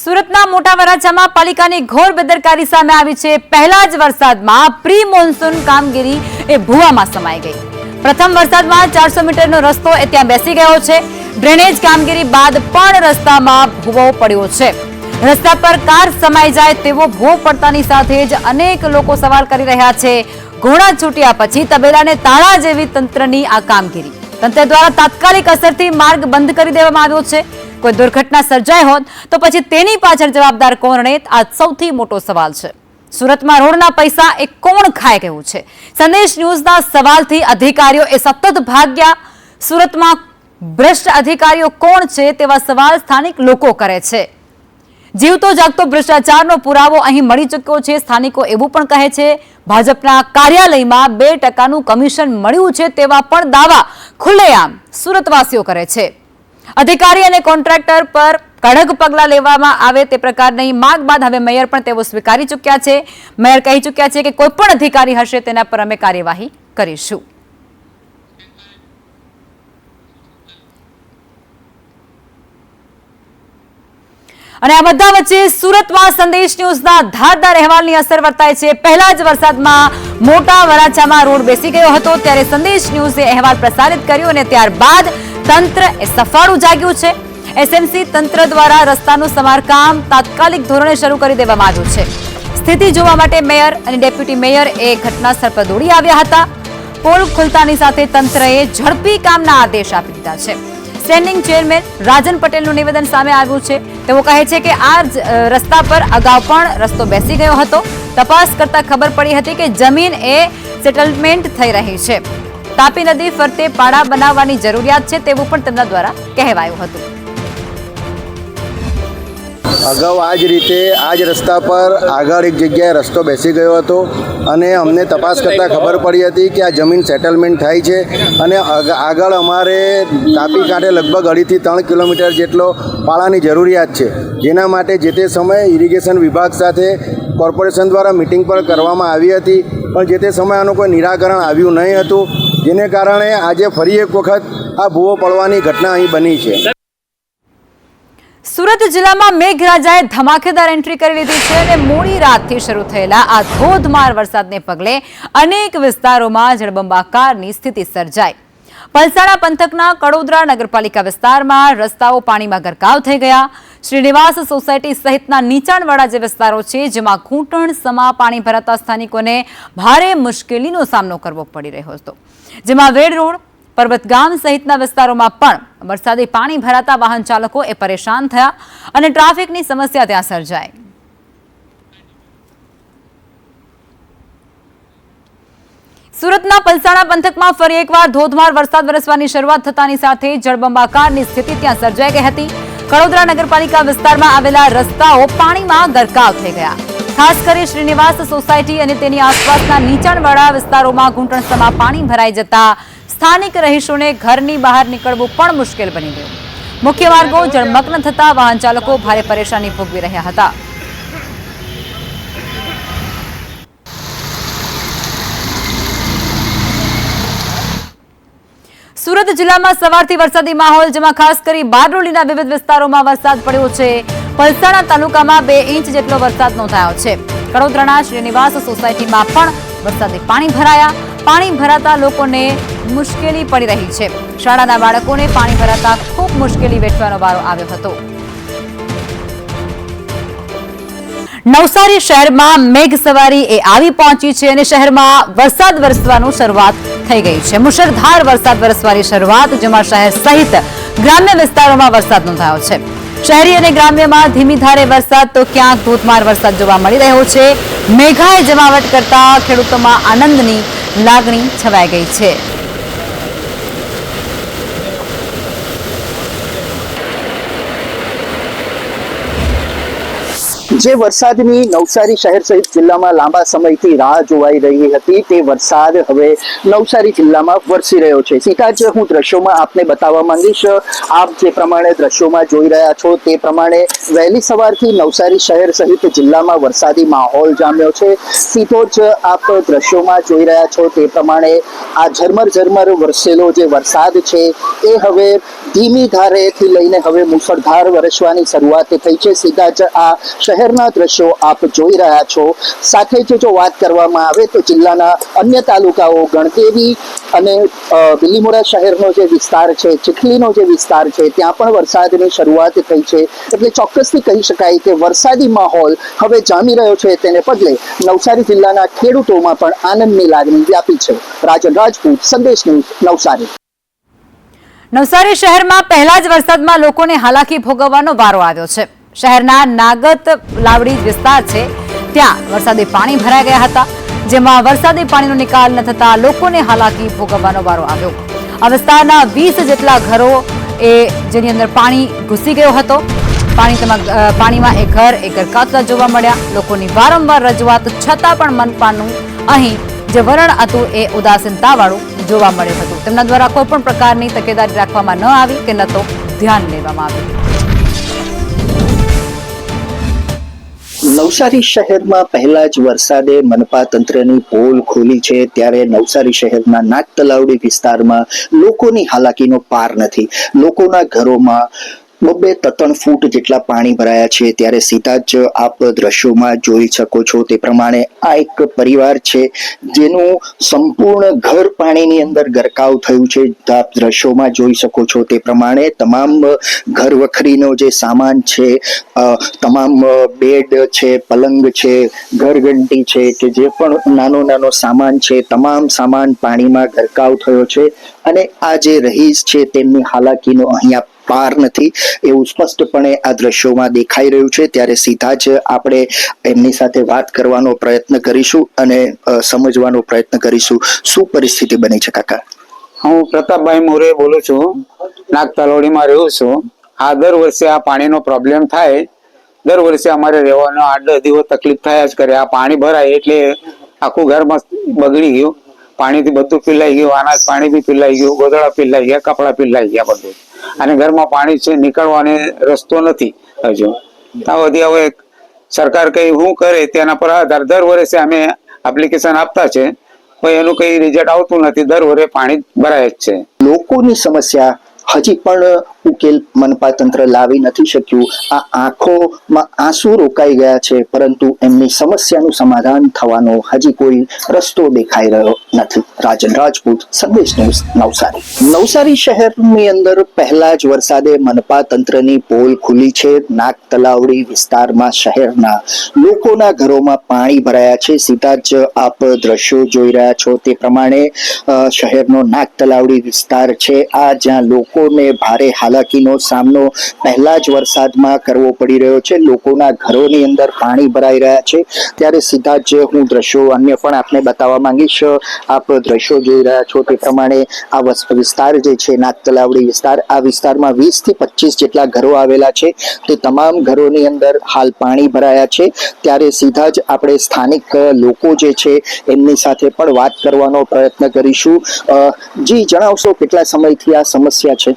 સુરતના મોટા વરાછામાં પાલિકાની ઘોર બેદરકારી સામે આવી છે. પહેલા જ વરસાદમાં પ્રી મોન્સૂન કામગીરી એ ભૂવામાં સમાઈ ગઈ. પ્રથમ વરસાદમાં 400 મીટરનો રસ્તો એ ત્યાં બેસી ગયો છે. ડ્રેનેજ કામગીરી બાદ પણ રસ્તામાં ભૂવો પડ્યો છે. રસ્તા પર કાર સમાઈ જાય તેવો ભૂવો પડતાની સાથે જ અનેક લોકો સવાલ કરી રહ્યા છે. ઘોડા છૂટ્યા પછી તબેલાને તાળા જેવી તંત્રની આ કામગીરી. તંત્ર દ્વારા તાત્કાલિક અસરથી માર્ગ બંધ કરી દેવામાં આવ્યો છે. કોઈ દુર્ઘટના સર્જાય હોત તો પછી તેની પાછળ જવાબદાર કોણ રહે, આ સૌથી મોટો સવાલ છે. સુરતમાં રોડના પૈસા એ કોણ ખાય ગયું છે? સંદેશ ન્યૂઝના સવાલથી અધિકારીઓ એ સતત ભાગ્યા. સુરતમાં ભ્રષ્ટ અધિકારીઓ કોણ છે તેવા સવાલ સ્થાનિક લોકો કરે છે. જીવતો જાગતો ભ્રષ્ટાચારનો પુરાવો અહીં મળી ચૂક્યો છે. સ્થાનિકો એવું પણ કહે છે ભાજપના કાર્યાલયમાં 2% કમિશન મળ્યું છે તેવા પણ દાવા ખુલ્લેઆમ સુરતવાસીઓ કરે છે. અધિકારી અને કોન્ટ્રાક્ટર પર કડક પગલાં લેવામાં આવે તે પ્રકારની માંગ બાદ હવે મેયર પણ તેઓ સ્વીકારી ચૂક્યા છે. મેયર કહી ચૂક્યા છે કે કોઈ પણ અધિકારી હશે તેના પર અમે કાર્યવાહી કરીશું. અને આ બધા વચ્ચે સુરતમાં સંદેશ ન્યૂઝના ધારદાર અહેવાલની અસર વર્તાય છે. પહેલા જ વરસાદમાં મોટા વરાછામાં રોડ બેસી ગયો હતો ત્યારે સંદેશ ન્યૂઝે અહેવાલ પ્રસારિત કર્યો અને ત્યારબાદ તંત્ર સફાળું જાગ્યું છે. એસએમસી તંત્ર દ્વારા રસ્તાનું સમારકામ તાત્કાલિક ધોરણે શરૂ કરી દેવામાં આવ્યું છે. સ્થિતિ જોવા માટે મેયર અને ડેપ્યુટી મેયર ઘટના સ્થળ પર દોડી આવ્યા હતા. પોલ ખુલતાની સાથે તંત્રએ ઝડપી કામના આદેશ આપી દીધા છે. સ્ટેન્ડિંગ ચેરમેન રાજન પટેલનું નિવેદન સામે આવ્યું છે. તેઓ કહે છે કે આ રસ્તા પર અગાઉ પણ રસ્તો બેસી ગયો હતો. તપાસ કરતા ખબર પડી હતી કે જમીન સેટલમેન્ટ થઈ રહી છે. તાપી નદી ફરતે પાડા બનાવવાની જરૂરિયાત છે તેવું પણ તેમના દ્વારા કહેવાયું હતું. અગાઉ આ જ રીતે આ જ રસ્તા પર આગળ એક જગ્યાએ રસ્તો બેસી ગયો હતો અને અમને તપાસ કરતાં ખબર પડી હતી કે આ જમીન સેટલમેન્ટ થાય છે અને આગળ અમારે તાપી કાંઠે લગભગ 2.5 થી 3 કિલોમીટર જેટલો પાળાની જરૂરિયાત છે, જેના માટે જે તે સમયે ઇરિગેશન વિભાગ સાથે કોર્પોરેશન દ્વારા મિટિંગ પણ કરવામાં આવી હતી, પણ જે તે સમયે આનું કોઈ નિરાકરણ આવ્યું નહીં હતું, જેને કારણે આજે ફરી એક વખત આ ભૂવો પડવાની ઘટના અહીં બની છે. સુરત જિલ્લામાં મેઘરાજાએ ધમાકેદાર એન્ટ્રી કરી લીધી છે અને મોડી રાતથી શરૂ થયેલા આ ધોધમાર વરસાદને પગલે અનેક વિસ્તારોમાં જળબંબાકારની સ્થિતિ સર્જાઈ. પલસાણા પંથકના કડોદરા નગરપાલિકા વિસ્તારમાં રસ્તાઓ પાણીમાં ગરકાવ થઈ ગયા. શ્રીનિવાસ સોસાયટી સહિતના નીચાણવાળા જે વિસ્તારો છે જેમાં ઘૂંટણ સમા પાણી ભરાતા સ્થાનિકોને ભારે મુશ્કેલીનો સામનો કરવો પડી રહ્યો હતો. જેમાં વેડ રોડ, પર્વતગામ સહિતના વિસ્તારોમાં પણ વરસાદી પાણી ભરાતા વાહન ચાલકો પરેશાન થયા અને ટ્રાફિકની સમસ્યા ત્યાં સર્જાઈ. સુરતના પલસાણા પંથકમાં ફરી એકવાર ધોધમાર વરસાદ વરસવાની શરૂઆત થતાની સાથે જળબંબાકારની સ્થિતિ ત્યાં સર્જાઈ ગઈ હતી. કડોદરા નગરપાલિકા વિસ્તારમાં આવેલા રસ્તાઓ પાણીમાં ગરકાવ થઈ ગયા. ખાસ કરી શ્રીનિવાસ સોસાયટી અને તેની આસપાસના નીચાણવાળા વિસ્તારોમાં ઘૂંટણસમાં પાણી ભરાઈ જતા સ્થાનિક રહીશોને ઘરની બહાર નીકળવું પણ મુશ્કેલ બની ગયું. મુખ્ય માર્ગો જળમગ્ન થતા વાહન ચાલકો ભારે પરેશાની ભોગવી રહ્યા હતા. સુરત જિલ્લામાં સવારથી વરસાદી માહોલ, જેમાં ખાસ કરી બારડોલીના વિવિધ વિસ્તારોમાં વરસાદ પડ્યો છે. પલસાણા તાલુકામાં 2 ઇંચ જેટલો વરસાદ નોંધાયો છે. કડોદરાના શ્રીનિવાસ સોસાયટીમાં પણ વરસાદી પાણી ભરાયા. પાણી ભરાતા લોકોને મુશ્કેલી પડી રહી છે. શાળાના બાળકોને પાણી ભરાતા ખૂબ મુશ્કેલી વેઠવાનો વારો આવ્યો હતો. નવસારી શહેરમાં મેઘ સવારી આવી પહોંચી છે અને શહેરમાં વરસાદ વરસવાનું શરૂઆત થઈ ગઈ છે. મુશળધાર વરસાદ વરસવાની શરૂઆત, જેમાં શહેર સહિત ગ્રામ્ય વિસ્તારોમાં વરસાદ નોંધાયો છે. શહેરી અને ગ્રામ્યમાં ધીમી ધારે વરસાદ તો ક્યાંક ધોધમાર વરસાદ જોવા મળી રહ્યો છે. મેઘાએ જમાવટ કરતા ખેડૂતોમાં આનંદની લાગણી છવાઈ ગઈ છે. જે વરસાદની નવસારી શહેર સહિત જિલ્લામાં લાંબા સમયથી રાહ જોવાઈ રહી હતી તે વરસાદ હવે નવસારી જિલ્લામાં વરસી રહ્યો છે. સીધા જ હું દ્રશ્યોમાં આપને બતાવવા માંગીશ. આપ જે પ્રમાણે દ્રશ્યોમાં જોઈ રહ્યા છો તે પ્રમાણે વહેલી સવારથી નવસારી શહેર સહિત જિલ્લામાં વરસાદી માહોલ જામ્યો છે. સીધો જ આપ દ્રશ્યોમાં જોઈ રહ્યા છો તે પ્રમાણે આ ઝરમર વરસેલો જે વરસાદ છે એ હવે ધીમી ધારેથી લઈને હવે મુશળધાર વરસવાની શરૂઆત થઈ છે. સીધા જ આ શહેરના દ્રશ્યો આપ જોઈ રહ્યા છો. સાથે જ જો વાત કરવામાં આવે તો જિલ્લાના અન્ય તાલુકાઓ ગણદેવી અને બિલીમોરા શહેરનો જે વિસ્તાર છે, ચીખલીનો જે વિસ્તાર છે, ત્યાં પણ વરસાદની શરૂઆત થઈ છે. એટલે ચોક્કસથી કહી શકાય કે વરસાદી માહોલ હવે જામી રહ્યો છે. તેને પગલે નવસારી જિલ્લાના ખેડૂતોમાં પણ આનંદની લાગણી વ્યાપી છે. રાજન રાજપૂત, સંદેશ ન્યૂઝ, નવસારી. નવસારી શહેરમાં પહેલા જ વરસાદમાં લોકોને હાલાકી ભોગવવાનો વારો આવ્યો છે. શહેરના નાગત લાવડી વિસ્તાર છે ત્યાં વરસાદી પાણી ભરાઈ ગયા હતા, જેમાં વરસાદી પાણીનો નિકાલ ન થતા લોકોને હાલાકી ભોગવવાનો વારો આવ્યો. આ વિસ્તારના 20 જેટલા ઘરો જેની અંદર પાણી ઘૂસી ગયો હતો. પાણીમાં એક ઘર ગરકાવતા જોવા મળ્યા. લોકોની વારંવાર રજૂઆત છતાં પણ મનપાનું અહીં જે વલણ હતું એ ઉદાસીનતાવાળું જોવા મળ્યું હતું. તેમના દ્વારા કોઈ પણ પ્રકારની તકેદારી રાખવામાં ન આવી કે ન તો ધ્યાન લેવામાં આવ્યું. નવસારી શહેરમાં પહેલા જ વરસાદે મનપા તંત્રની પોલ ખોલી છે ત્યારે નવસારી શહેરના નાગતલાવડી વિસ્તારમાં લોકોની હાલાકીનો પાર નથી. લોકોના ઘરોમાં 2-3 ફૂટ જેટલા પાણી ભરાયા છે ત્યારે સીધા જ આપ દ્રશ્યોમાં જોઈ શકો છો તે પ્રમાણે આ એક પરિવાર છે જેનું સંપૂર્ણ ઘર પાણીની અંદર ગરકાવ થયું છે. આપ દ્રશ્યોમાં જોઈ શકો છો તે પ્રમાણે તમામ ઘર વખરીનો જે સામાન છે, તમામ બેડ છે, પલંગ છે, ઘરઘંટી છે કે જે પણ નાનો સામાન છે, તમામ સામાન પાણીમાં ગરકાવ થયો છે અને આ જે રહીશ છે તેમની હાલાકીનો અહીંયા પાર નથી એવું સ્પષ્ટપણે આ દ્રશ્યોમાં દેખાઈ રહ્યું છે. ત્યારે સીધા જ આપણે એમની સાથે વાત કરવાનો પ્રયત્ન કરીશું અને સમજવાનો પ્રયત્ન કરીશું શું પરિસ્થિતિ બની છે. કાકા, હું પ્રતાપભાઈ મોરે બોલું છું, નાગતલાવડીમાં રહું છું. આ દર વર્ષે આ પાણીનો પ્રોબ્લેમ થાય, દર વર્ષે અમારે રહેવાનો 8-10 દિવસ તકલીફ થયા જ કરે. આ પાણી ભરાય એટલે આખું ઘરમાં બગડી ગયું, પાણીથી બધું પીલાઈ ગયું, અનાજ પાણી બી પીલાઈ ગયું, ગોદડા પીલાઈ ગયા, કપડા પીલાઈ ગયા બધું. અને ઘરમાં પાણી છે, નીકળવાનો રસ્તો નથી હજુ. આ બધી હવે સરકાર કઈ શું કરે તેના પર આધાર દર વર્ષે અમે એપ્લિકેશન આપતા છે, પણ એનું કઈ રિઝલ્ટ આવતું નથી. દર વર્ષે પાણી ભરાય જ છે. લોકોની સમસ્યા હજી પણ ઉકેલ મનપા તંત્ર લાવી નથી શક્યું. આ આંખોમાં આંસુ રોકાઈ ગયા છે પરંતુ એમની સમસ્યાનું સમાધાન થવાનો હજી કોઈ રસ્તો દેખાઈ રહ્યો નથી. રાજન રાજપૂત, સંદેશ ન્યૂઝ, નવસારી. નવસારી શહેરની અંદર પહેલા જ વરસાદે મનપા તંત્રની પોલ ખુલી છે. નાગતલાવડી વિસ્તારમાં શહેરના લોકોના ઘરોમાં પાણી ભરાયા છે. સીધા જ આપ દ્રશ્યો જોઈ રહ્યા છો તે પ્રમાણે શહેરનો નાગતલાવડી વિસ્તાર છે આ જ્યાં લોકોને ભારે હાલાકીનો સામનો પહેલા જ વરસાદમાં કરવો પડી રહ્યો છે. લોકોના ઘરોની અંદર પાણી ભરાઈ રહ્યા છે. ત્યારે સીધા જ હું દ્રશ્યો અન્ય પણ આપને બતાવવા માંગીશ. આપ દ્રશ્યો જોઈ રહ્યા છો તે પ્રમાણે આ વિસ્તાર જે છે નાગતલાવડી વિસ્તાર, આ વિસ્તારમાં 20 થી 25 જેટલા ઘરો આવેલા છે. તે તમામ ઘરોની અંદર હાલ પાણી ભરાયા છે. ત્યારે સીધા જ આપણે સ્થાનિક લોકો જે છે એમની સાથે પણ વાત કરવાનો પ્રયત્ન કરીશું. જી જણાવશો કેટલા સમયથી આ સમસ્યા છે?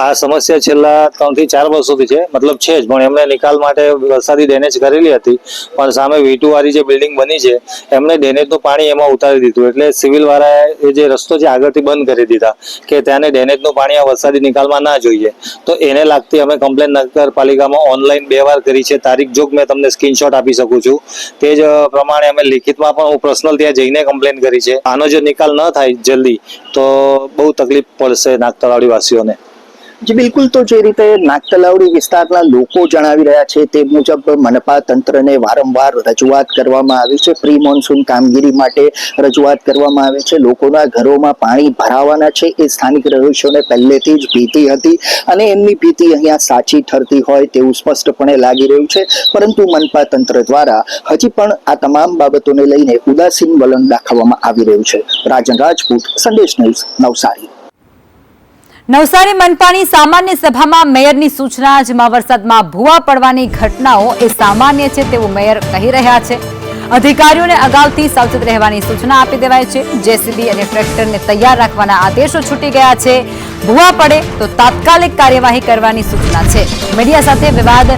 આ સમસ્યા છેલ્લા 3 થી 4 વર્ષોથી છે, મતલબ છે જ, પણ એમને નિકાલ માટે વરસાદી ડેનેજ કરેલી હતી પણ સામે V2 વાળી જે બિલ્ડિંગ બની છે એમને ડેનેજનું પાણી એમાં ઉતારી દીધું એટલે સિવિલ વાળાએ એ જે રસ્તો છે આગળથી બંધ કરી દીધા કે ત્યાંને ડેનેજનું પાણી આ વરસાદી નિકાલમાં ના જોઈએ. તો એને લાગતી અમે કમ્પ્લેન નગરપાલિકામાં ઓનલાઈન 2 વાર કરી છે. તારીખ જોગ મેં તમને સ્ક્રીનશોટ આપી શકું છું. તે જ પ્રમાણે અમે લિખિતમાં પણ હું પર્સનલ ત્યાં જઈને કમ્પ્લેન કરી છે. આનો જો નિકાલ ન થાય જલ્દી તો બહુ તકલીફ પડશે નાગતલાવડી વાસીઓને. જી બિલકુલ. તો જે રીતે નાગતલાવડી વિસ્તારના લોકો જણાવી રહ્યા છે તે મુજબ મનપા તંત્રને વારંવાર રજૂઆત કરવામાં આવી છે. પ્રી મોન્સૂન કામગીરી માટે રજૂઆત કરવામાં આવી છે. લોકોના ઘરોમાં પાણી ભરાવાના છે એ સ્થાનિક રહીશોને પહેલેથી જ ભીતિ હતી અને એમની ભીતિ અહીંયા સાચી ઠરતી હોય તેવું સ્પષ્ટપણે લાગી રહ્યું છે. પરંતુ મનપા તંત્ર દ્વારા હજી પણ આ તમામ બાબતોને લઈને ઉદાસીન વલણ દાખવવામાં આવી રહ્યું છે. રાજન રાજપૂત, સંદેશ ન્યૂઝ, નવસારી. નવસારી મનપાની સામાન્ય સભામાં મેયરની સૂચના, જેમાં વરસાદમાં ભૂવા પડવાની ઘટનાઓ એ સામાન્ય છે તેવું મેયર કહી રહ્યા છે. અધિકારીઓને અગાઉથી સાવચેત રહેવાની સૂચના આપી દેવાય છે. જેસીબી અને ટ્રેક્ટરને તૈયાર રાખવાના આદેશો છૂટી ગયા છે. ભૂવા પડે તો તાત્કાલિક કાર્યવાહી કરવાની સૂચના છે. મીડિયા સાથે વિવાદ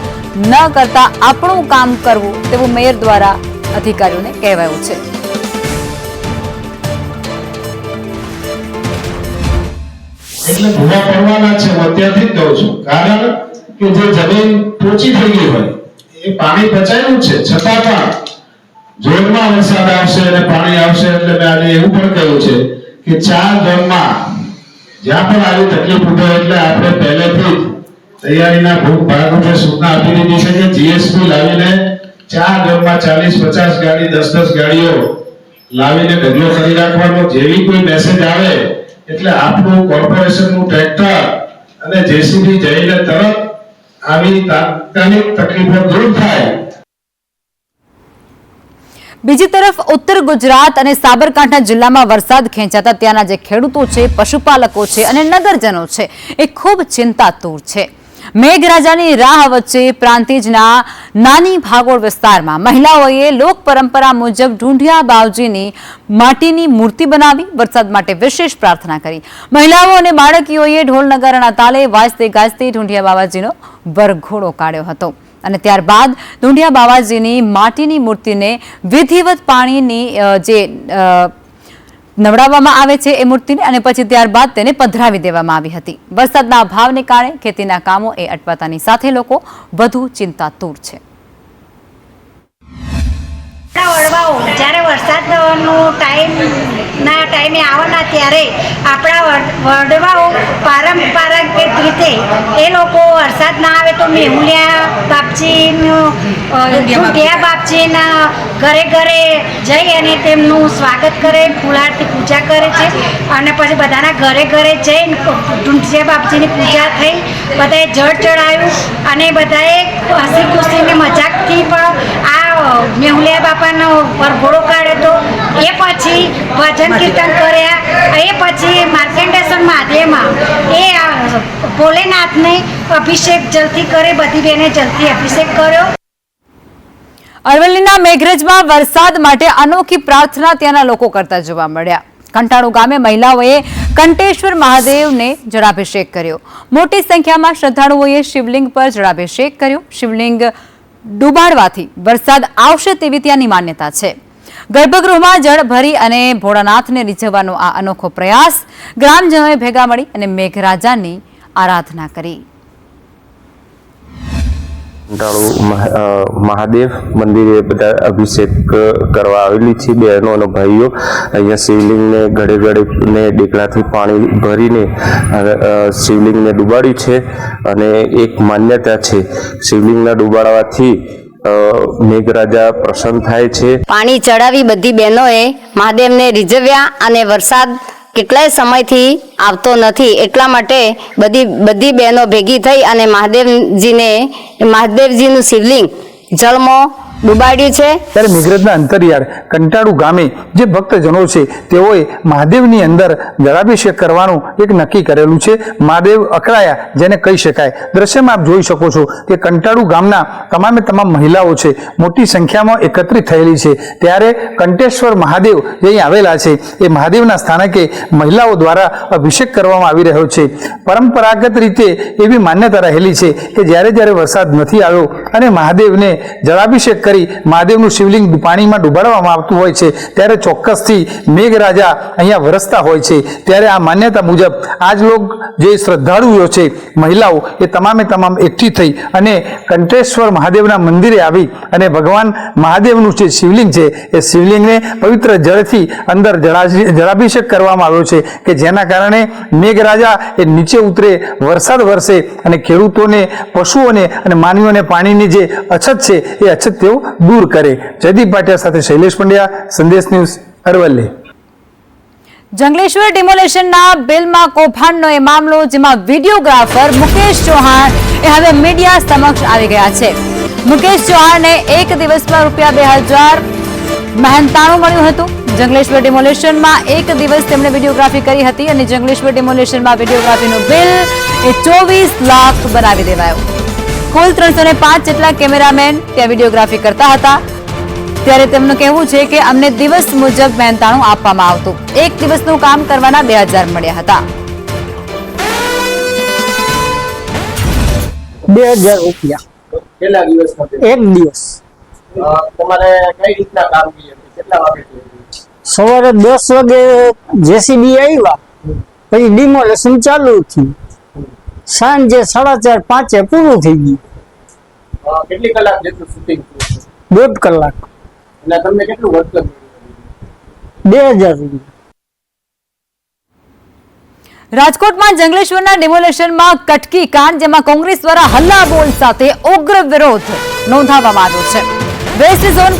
ન કરતા આપણું કામ કરવું તેવું મેયર દ્વારા અધિકારીઓને કહેવાયું છે. એટલે ભૂવા પડવાના છે હું અત્યારથી જ કહું છું. કારણ કે જે જમીન પોચી થઈ ગઈ હોય એ પાણી પચાયેલું છે છતાં પણ જોરમાં વરસાદ આવશે અને પાણી આવશે એટલે મેં આજે એવું પણ કહ્યું છે કે 4 ઝોનમાં જ્યાં પણ આવી તકલીફ ઉભે એટલે આપણે પહેલેથી જ તૈયારીના ભાગરૂપે સૂચના આપી દીધી છે કે જીએસપી લાવીને 4 ઝોનમાં 40-50 ગાડી 10-10 ગાડીઓ લાવીને ઢગલો કરી રાખવાનો. જેવી કોઈ મેસેજ આવે એટલે આપણું કોર્પોરેશનનું ટ્રેક્ટર અને જેસીબી જઈને તરત આવી તાત્કાલિક તકલીફો દૂર થાય. બીજી તરફ ઉત્તર ગુજરાત અને સાબરકાંઠા જિલ્લામાં વરસાદ ખેંચાતા ત્યાંના જે ખેડૂતો છે, પશુપાલકો છે અને નગરજનો છે એ ખૂબ ચિંતાતુર છે. મેઘરાજાની રાહ વચ્ચે પ્રાંતિજના નાની ભાગોળ વિસ્તારમાં મહિલાઓએ લોક પરંપરા મુજબ ઢૂંઢિયા બાવજીની માટીની મૂર્તિ બનાવી વરસાદ માટે વિશેષ પ્રાર્થના કરી. મહિલાઓ અને બાળકીઓએ ઢોલ નગારાના તાલે વાજતે ગાજતે ઢૂંઢિયા બાવાજીનો વરઘોડો કાઢ્યો હતો અને ત્યારબાદ ઢૂંઢિયા બાવાજીની માટીની મૂર્તિને વિધિવત પાણીની જે નવડાવવામાં આવે છે એ મૂર્તિને અને પછી ત્યારબાદ તેને પધરાવી દેવામાં આવી હતી. વરસાદના અભાવને કારણે ખેતીના કામો એ અટવાતાની સાથે લોકો વધુ ચિંતાતુર છે. વડવાઓ જ્યારે વરસાદનો ટાઈમે આવવાના ત્યારે આપણા વડવાઓ પારંપરિક રીતે એ લોકો વરસાદ ના આવે તો મેહુલિયા બાપજીના ઘરે ઘરે જઈ અને તેમનું સ્વાગત કરે, ફૂલારથી પૂજા કરે છે અને પછી બધાના ઘરે ઘરે જઈને ઢૂંઢિયા બાપજીની પૂજા થઈ, બધાએ જળ ચડાવ્યું અને બધાએ હસી ખુશીને મજાકથી પણ આ મેહુલિયા બાપાનો વરઘોડો કાઢ્યો હતો. એ પછી ભજન કીર્તન કર્યા, એ પછી માર્કંડેશ્વર મહાદેવમાં એ ભોલેનાથને અભિષેક જલ્દી કરે, બધી બેને જલ્દી અભિષેક કર્યો. અરવલ્લીના મેઘરજમાં વરસાદ માટે અનોખી પ્રાર્થના ત્યાંના લોકો કરતા જોવા મળ્યા. કંટાળુ ગામે મહિલાઓએ કંટેશ્વર મહાદેવને જળાભિષેક કર્યો. મોટી સંખ્યામાં શ્રદ્ધાળુઓએ શિવલિંગ પર જળાભિષેક કર્યો. શિવલિંગ ડૂબાડવાથી વરસાદ આવશે તેવી ત્યાંની માન્યતા છે. ગર્ભગૃહમાં જળ ભરી અને ભોળાનાથને રીઝવવાનો આ અનોખો પ્રયાસ. ગ્રામજનોએ ભેગા મળી અને મેઘરાજાની આરાધના કરી. મહાદેવ મંદિરે બધા અભિષેક કરવા આવેલી છે. બહેનો અને ભાઈઓ અહીંયા શિવલિંગને ગળે ગળે ડેકડાથી પાણી ભરીને શિવલિંગને ડૂબાડ્યું છે અને એક માન્યતા છે શિવલિંગના ડૂબાડવાથી મેઘરાજા પ્રસન્ન થાય છે. પાણી ચડાવી બધી બહેનોએ મહાદેવને રીઝવ્યા અને વરસાદ કેટલાય સમયથી આવતો નથી એટલા માટે બધી બહેનો ભેગી થઈ અને મહાદેવજીનું શિવલિંગ જળમાં ડૂબાડ્યું છે. ત્યારે મેઘરજના અંતરિયાળ કંટાળુ ગામે જે ભક્તજનો છે તેઓએ મહાદેવની અંદર જળાભિષેક કરવાનું એક નક્કી કરેલું છે. મહાદેવ અકળાયા જેને કહી શકાય. દ્રશ્યમાં આપ જોઈ શકો છો કે કંટાળુ ગામના તમામ મહિલાઓ છે મોટી સંખ્યામાં એકત્રિત થયેલી છે. ત્યારે કંટેશ્વર મહાદેવ જે અહીં આવેલા છે એ મહાદેવના સ્થાનકે મહિલાઓ દ્વારા અભિષેક કરવામાં આવી રહ્યો છે. પરંપરાગત રીતે એવી માન્યતા રહેલી છે કે જ્યારે વરસાદ નથી આવ્યો અને મહાદેવને જળાભિષેક મહાદેવનું શિવલિંગ પાણીમાં ડૂબાડવામાં આવતું હોય છે ત્યારે ચોક્કસથી મેઘરાજા અહીંયા વરસતા હોય છે. ત્યારે આ માન્યતા મુજબ આજ લોક જે શ્રદ્ધાળુઓ છે મહિલાઓ એ તમામ એકઠી થઈ અને કંટેશ્વર મહાદેવના મંદિરે આવી અને ભગવાન મહાદેવનું જે શિવલિંગ છે એ શિવલિંગને પવિત્ર જળથી અંદર જળાભિષેક કરવામાં આવ્યો છે કે જેના કારણે મેઘરાજા એ નીચે ઉતરે, વરસાદ વરસે અને ખેડૂતોને, પશુઓને અને માનવીઓને પાણીની જે અછત છે એ અછત તેઓ દૂર કરે. જયદીપ ભાટિયા સાથે શૈલેષ પંડ્યા, સંદેશ ન્યૂઝ, અરવલ્લી. જંગલેશ્વર ડિમોલેશનના બિલમાં કૌભાંડનો એ મામલો જેમાં વિડીયોગ્રાફર મુકેશ ચૌહાણ એ હવે મીડિયા સમક્ષ આવી ગયા છે. મુકેશ ચૌહાણને એક દિવસમાં ₹2000 મળ્યું હતું. જંગલેશ્વર ડિમોલેશનમાં એક દિવસ તેમણે વિડીયોગ્રાફી કરી હતી અને જંગલેશ્વર ડિમોલેશનમાં વિડીયોગ્રાફીનું બિલ એ 24 લાખ બનાવી દેવાયું. કુલ 305 જેટલા કેમેરામેન ત્યાં વિડીયોગ્રાફી કરતા હતા. ત્યારે તેમનું કહેવું છે કે અમને દિવસ મુજબ મહેનતાણું આપવામાં આવતું. એક દિવસનું કામ કરવાના 2000 મળ્યા હતા. 2000 રૂપિયા કેટલા દિવસ એક દિવસ. તમારે કઈ રીતના કામ કર્યું? કેટલા વાગે? સવારે 10 વાગે જેસીબી આવ્યા, પછી ડિમોલેશન ચાલુ થયું, સાંજે 4:30-5 પૂરું થઈ ગયું. કેટલી કલાક જેટલું શૂટિંગ થયું? 1.5 કલાક. અને તમને કેટલું વળતર મળ્યું? 2000 રૂપિયા. રાજકોટમાં જંગલેશ્વરના ડિમોલેશનમાં કટકી કાંડ જેમાં કોંગ્રેસ દ્વારા હલ્લાબોલ સાથે ઉગ્ર વિરોધ નોંધાવવામાં આવ્યો છે. વેસ્ટ ઝોન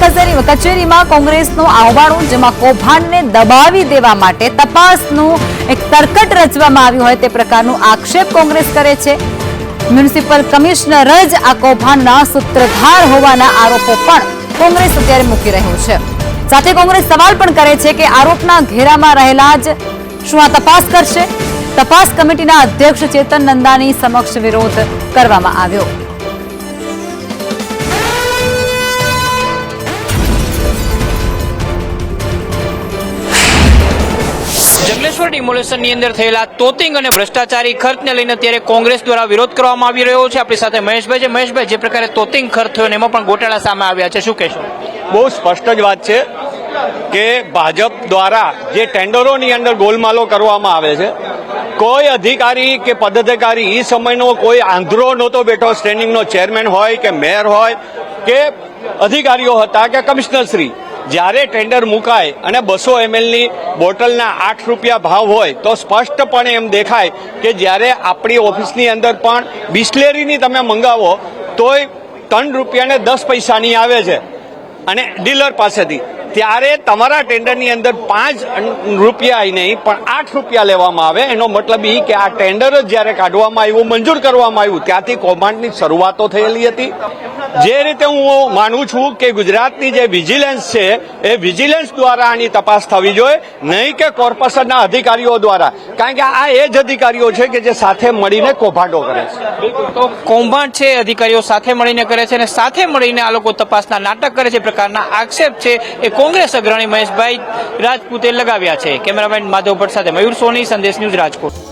કચેરીમાં કોંગ્રેસનું આહવાન જેમાં કૌભાંડને દબાવી દેવા માટે તપાસનું એક તરકટ રચવામાં આવ્યું હોય તે પ્રકારનો આક્ષેપ કોંગ્રેસ કરે છે. મ્યુનિસિપલ કમિશનર જ આ કૌભાંડના સૂત્રધાર હોવાના આરોપો પણ કોંગ્રેસ અત્યારે મૂકી રહ્યું છે. સાથે કોંગ્રેસ સવાલ પણ કરે છે કે આરોપના ઘેરામાં રહેલા જ શું આ તપાસ કરશે? તપાસ કમિટીના અધ્યક્ષ ચેતન નંદાની સમક્ષ વિરોધ કરવામાં આવ્યો. જગલેશ્વર ડિમોલેશનની અંદર થયેલા તોતિંગ અને ભ્રષ્ટાચારી ખર્ચને લઈને અત્યારે કોંગ્રેસ દ્વારા વિરોધ કરવામાં આવી રહ્યો છે. આપણી સાથે મહેશભાઈ છે. મહેશભાઈ, જે પ્રકારે તોતિંગ ખર્ચ થયો એમાં પણ ગોટાળા સામે આવ્યા છે, શું કહેશો? બહુ સ્પષ્ટ જ વાત છે કે ભાજપ દ્વારા જે ટેન્ડરોની અંદર ગોલમાલો કરવામાં આવે છે, કોઈ અધિકારી કે પદાધિકારી એ સમયનો કોઈ આંધળો નહોતો બેઠો, સ્ટેન્ડિંગનો ચેરમેન હોય કે મેયર હોય કે અધિકારીઓ હતા કે કમિશનરશ્રી. જ્યારે ટેન્ડર મુકાય અને 200 mlની બોટલના 8 રૂપિયા ભાવ હોય તો સ્પષ્ટપણે એમ દેખાય કે જ્યારે આપણી ઓફિસની અંદર પણ બિસ્લેરીની તમે મંગાવો તોય 3 રૂપિયાને 10 પૈસાની આવે છે અને ડીલર પાસેથી, ત્યારે તમારા ટેન્ડરની અંદર 5 રૂપિયા નહીં પણ 8 રૂપિયા લેવામાં આવે. એનો મતલબ એ કે આ ટેન્ડર જ જ્યારે કાઢવામાં આવ્યું, મંજૂર કરવામાં આવ્યું, ત્યાંથી કૌભાંડની શરૂઆતો થયેલી હતી. જે રીતે હું માનું છું કે ગુજરાતની જે વિજિલન્સ છે એ વિજિલન્સ દ્વારા આની તપાસ થવી જોઈએ, નહીં કે કોર્પોરેશનના અધિકારીઓ દ્વારા, કારણ કે આ એ જ અધિકારીઓ છે કે જે સાથે મળીને કૌભાંડો કરે છે. તો કૌભાંડ છે અધિકારીઓ સાથે મળીને કરે છે અને સાથે મળીને આ લોકો તપાસના નાટક કરે છે, પ્રકારના આક્ષેપ છે એ કોંગ્રેસ અગ્રણી મહેશભાઈ રાજપૂતે લગાવ્યા છે. કેમેરામેન માધવ ભટ્ટ સાથે મયુર સોની, સંદેશ ન્યૂઝ, રાજકોટ.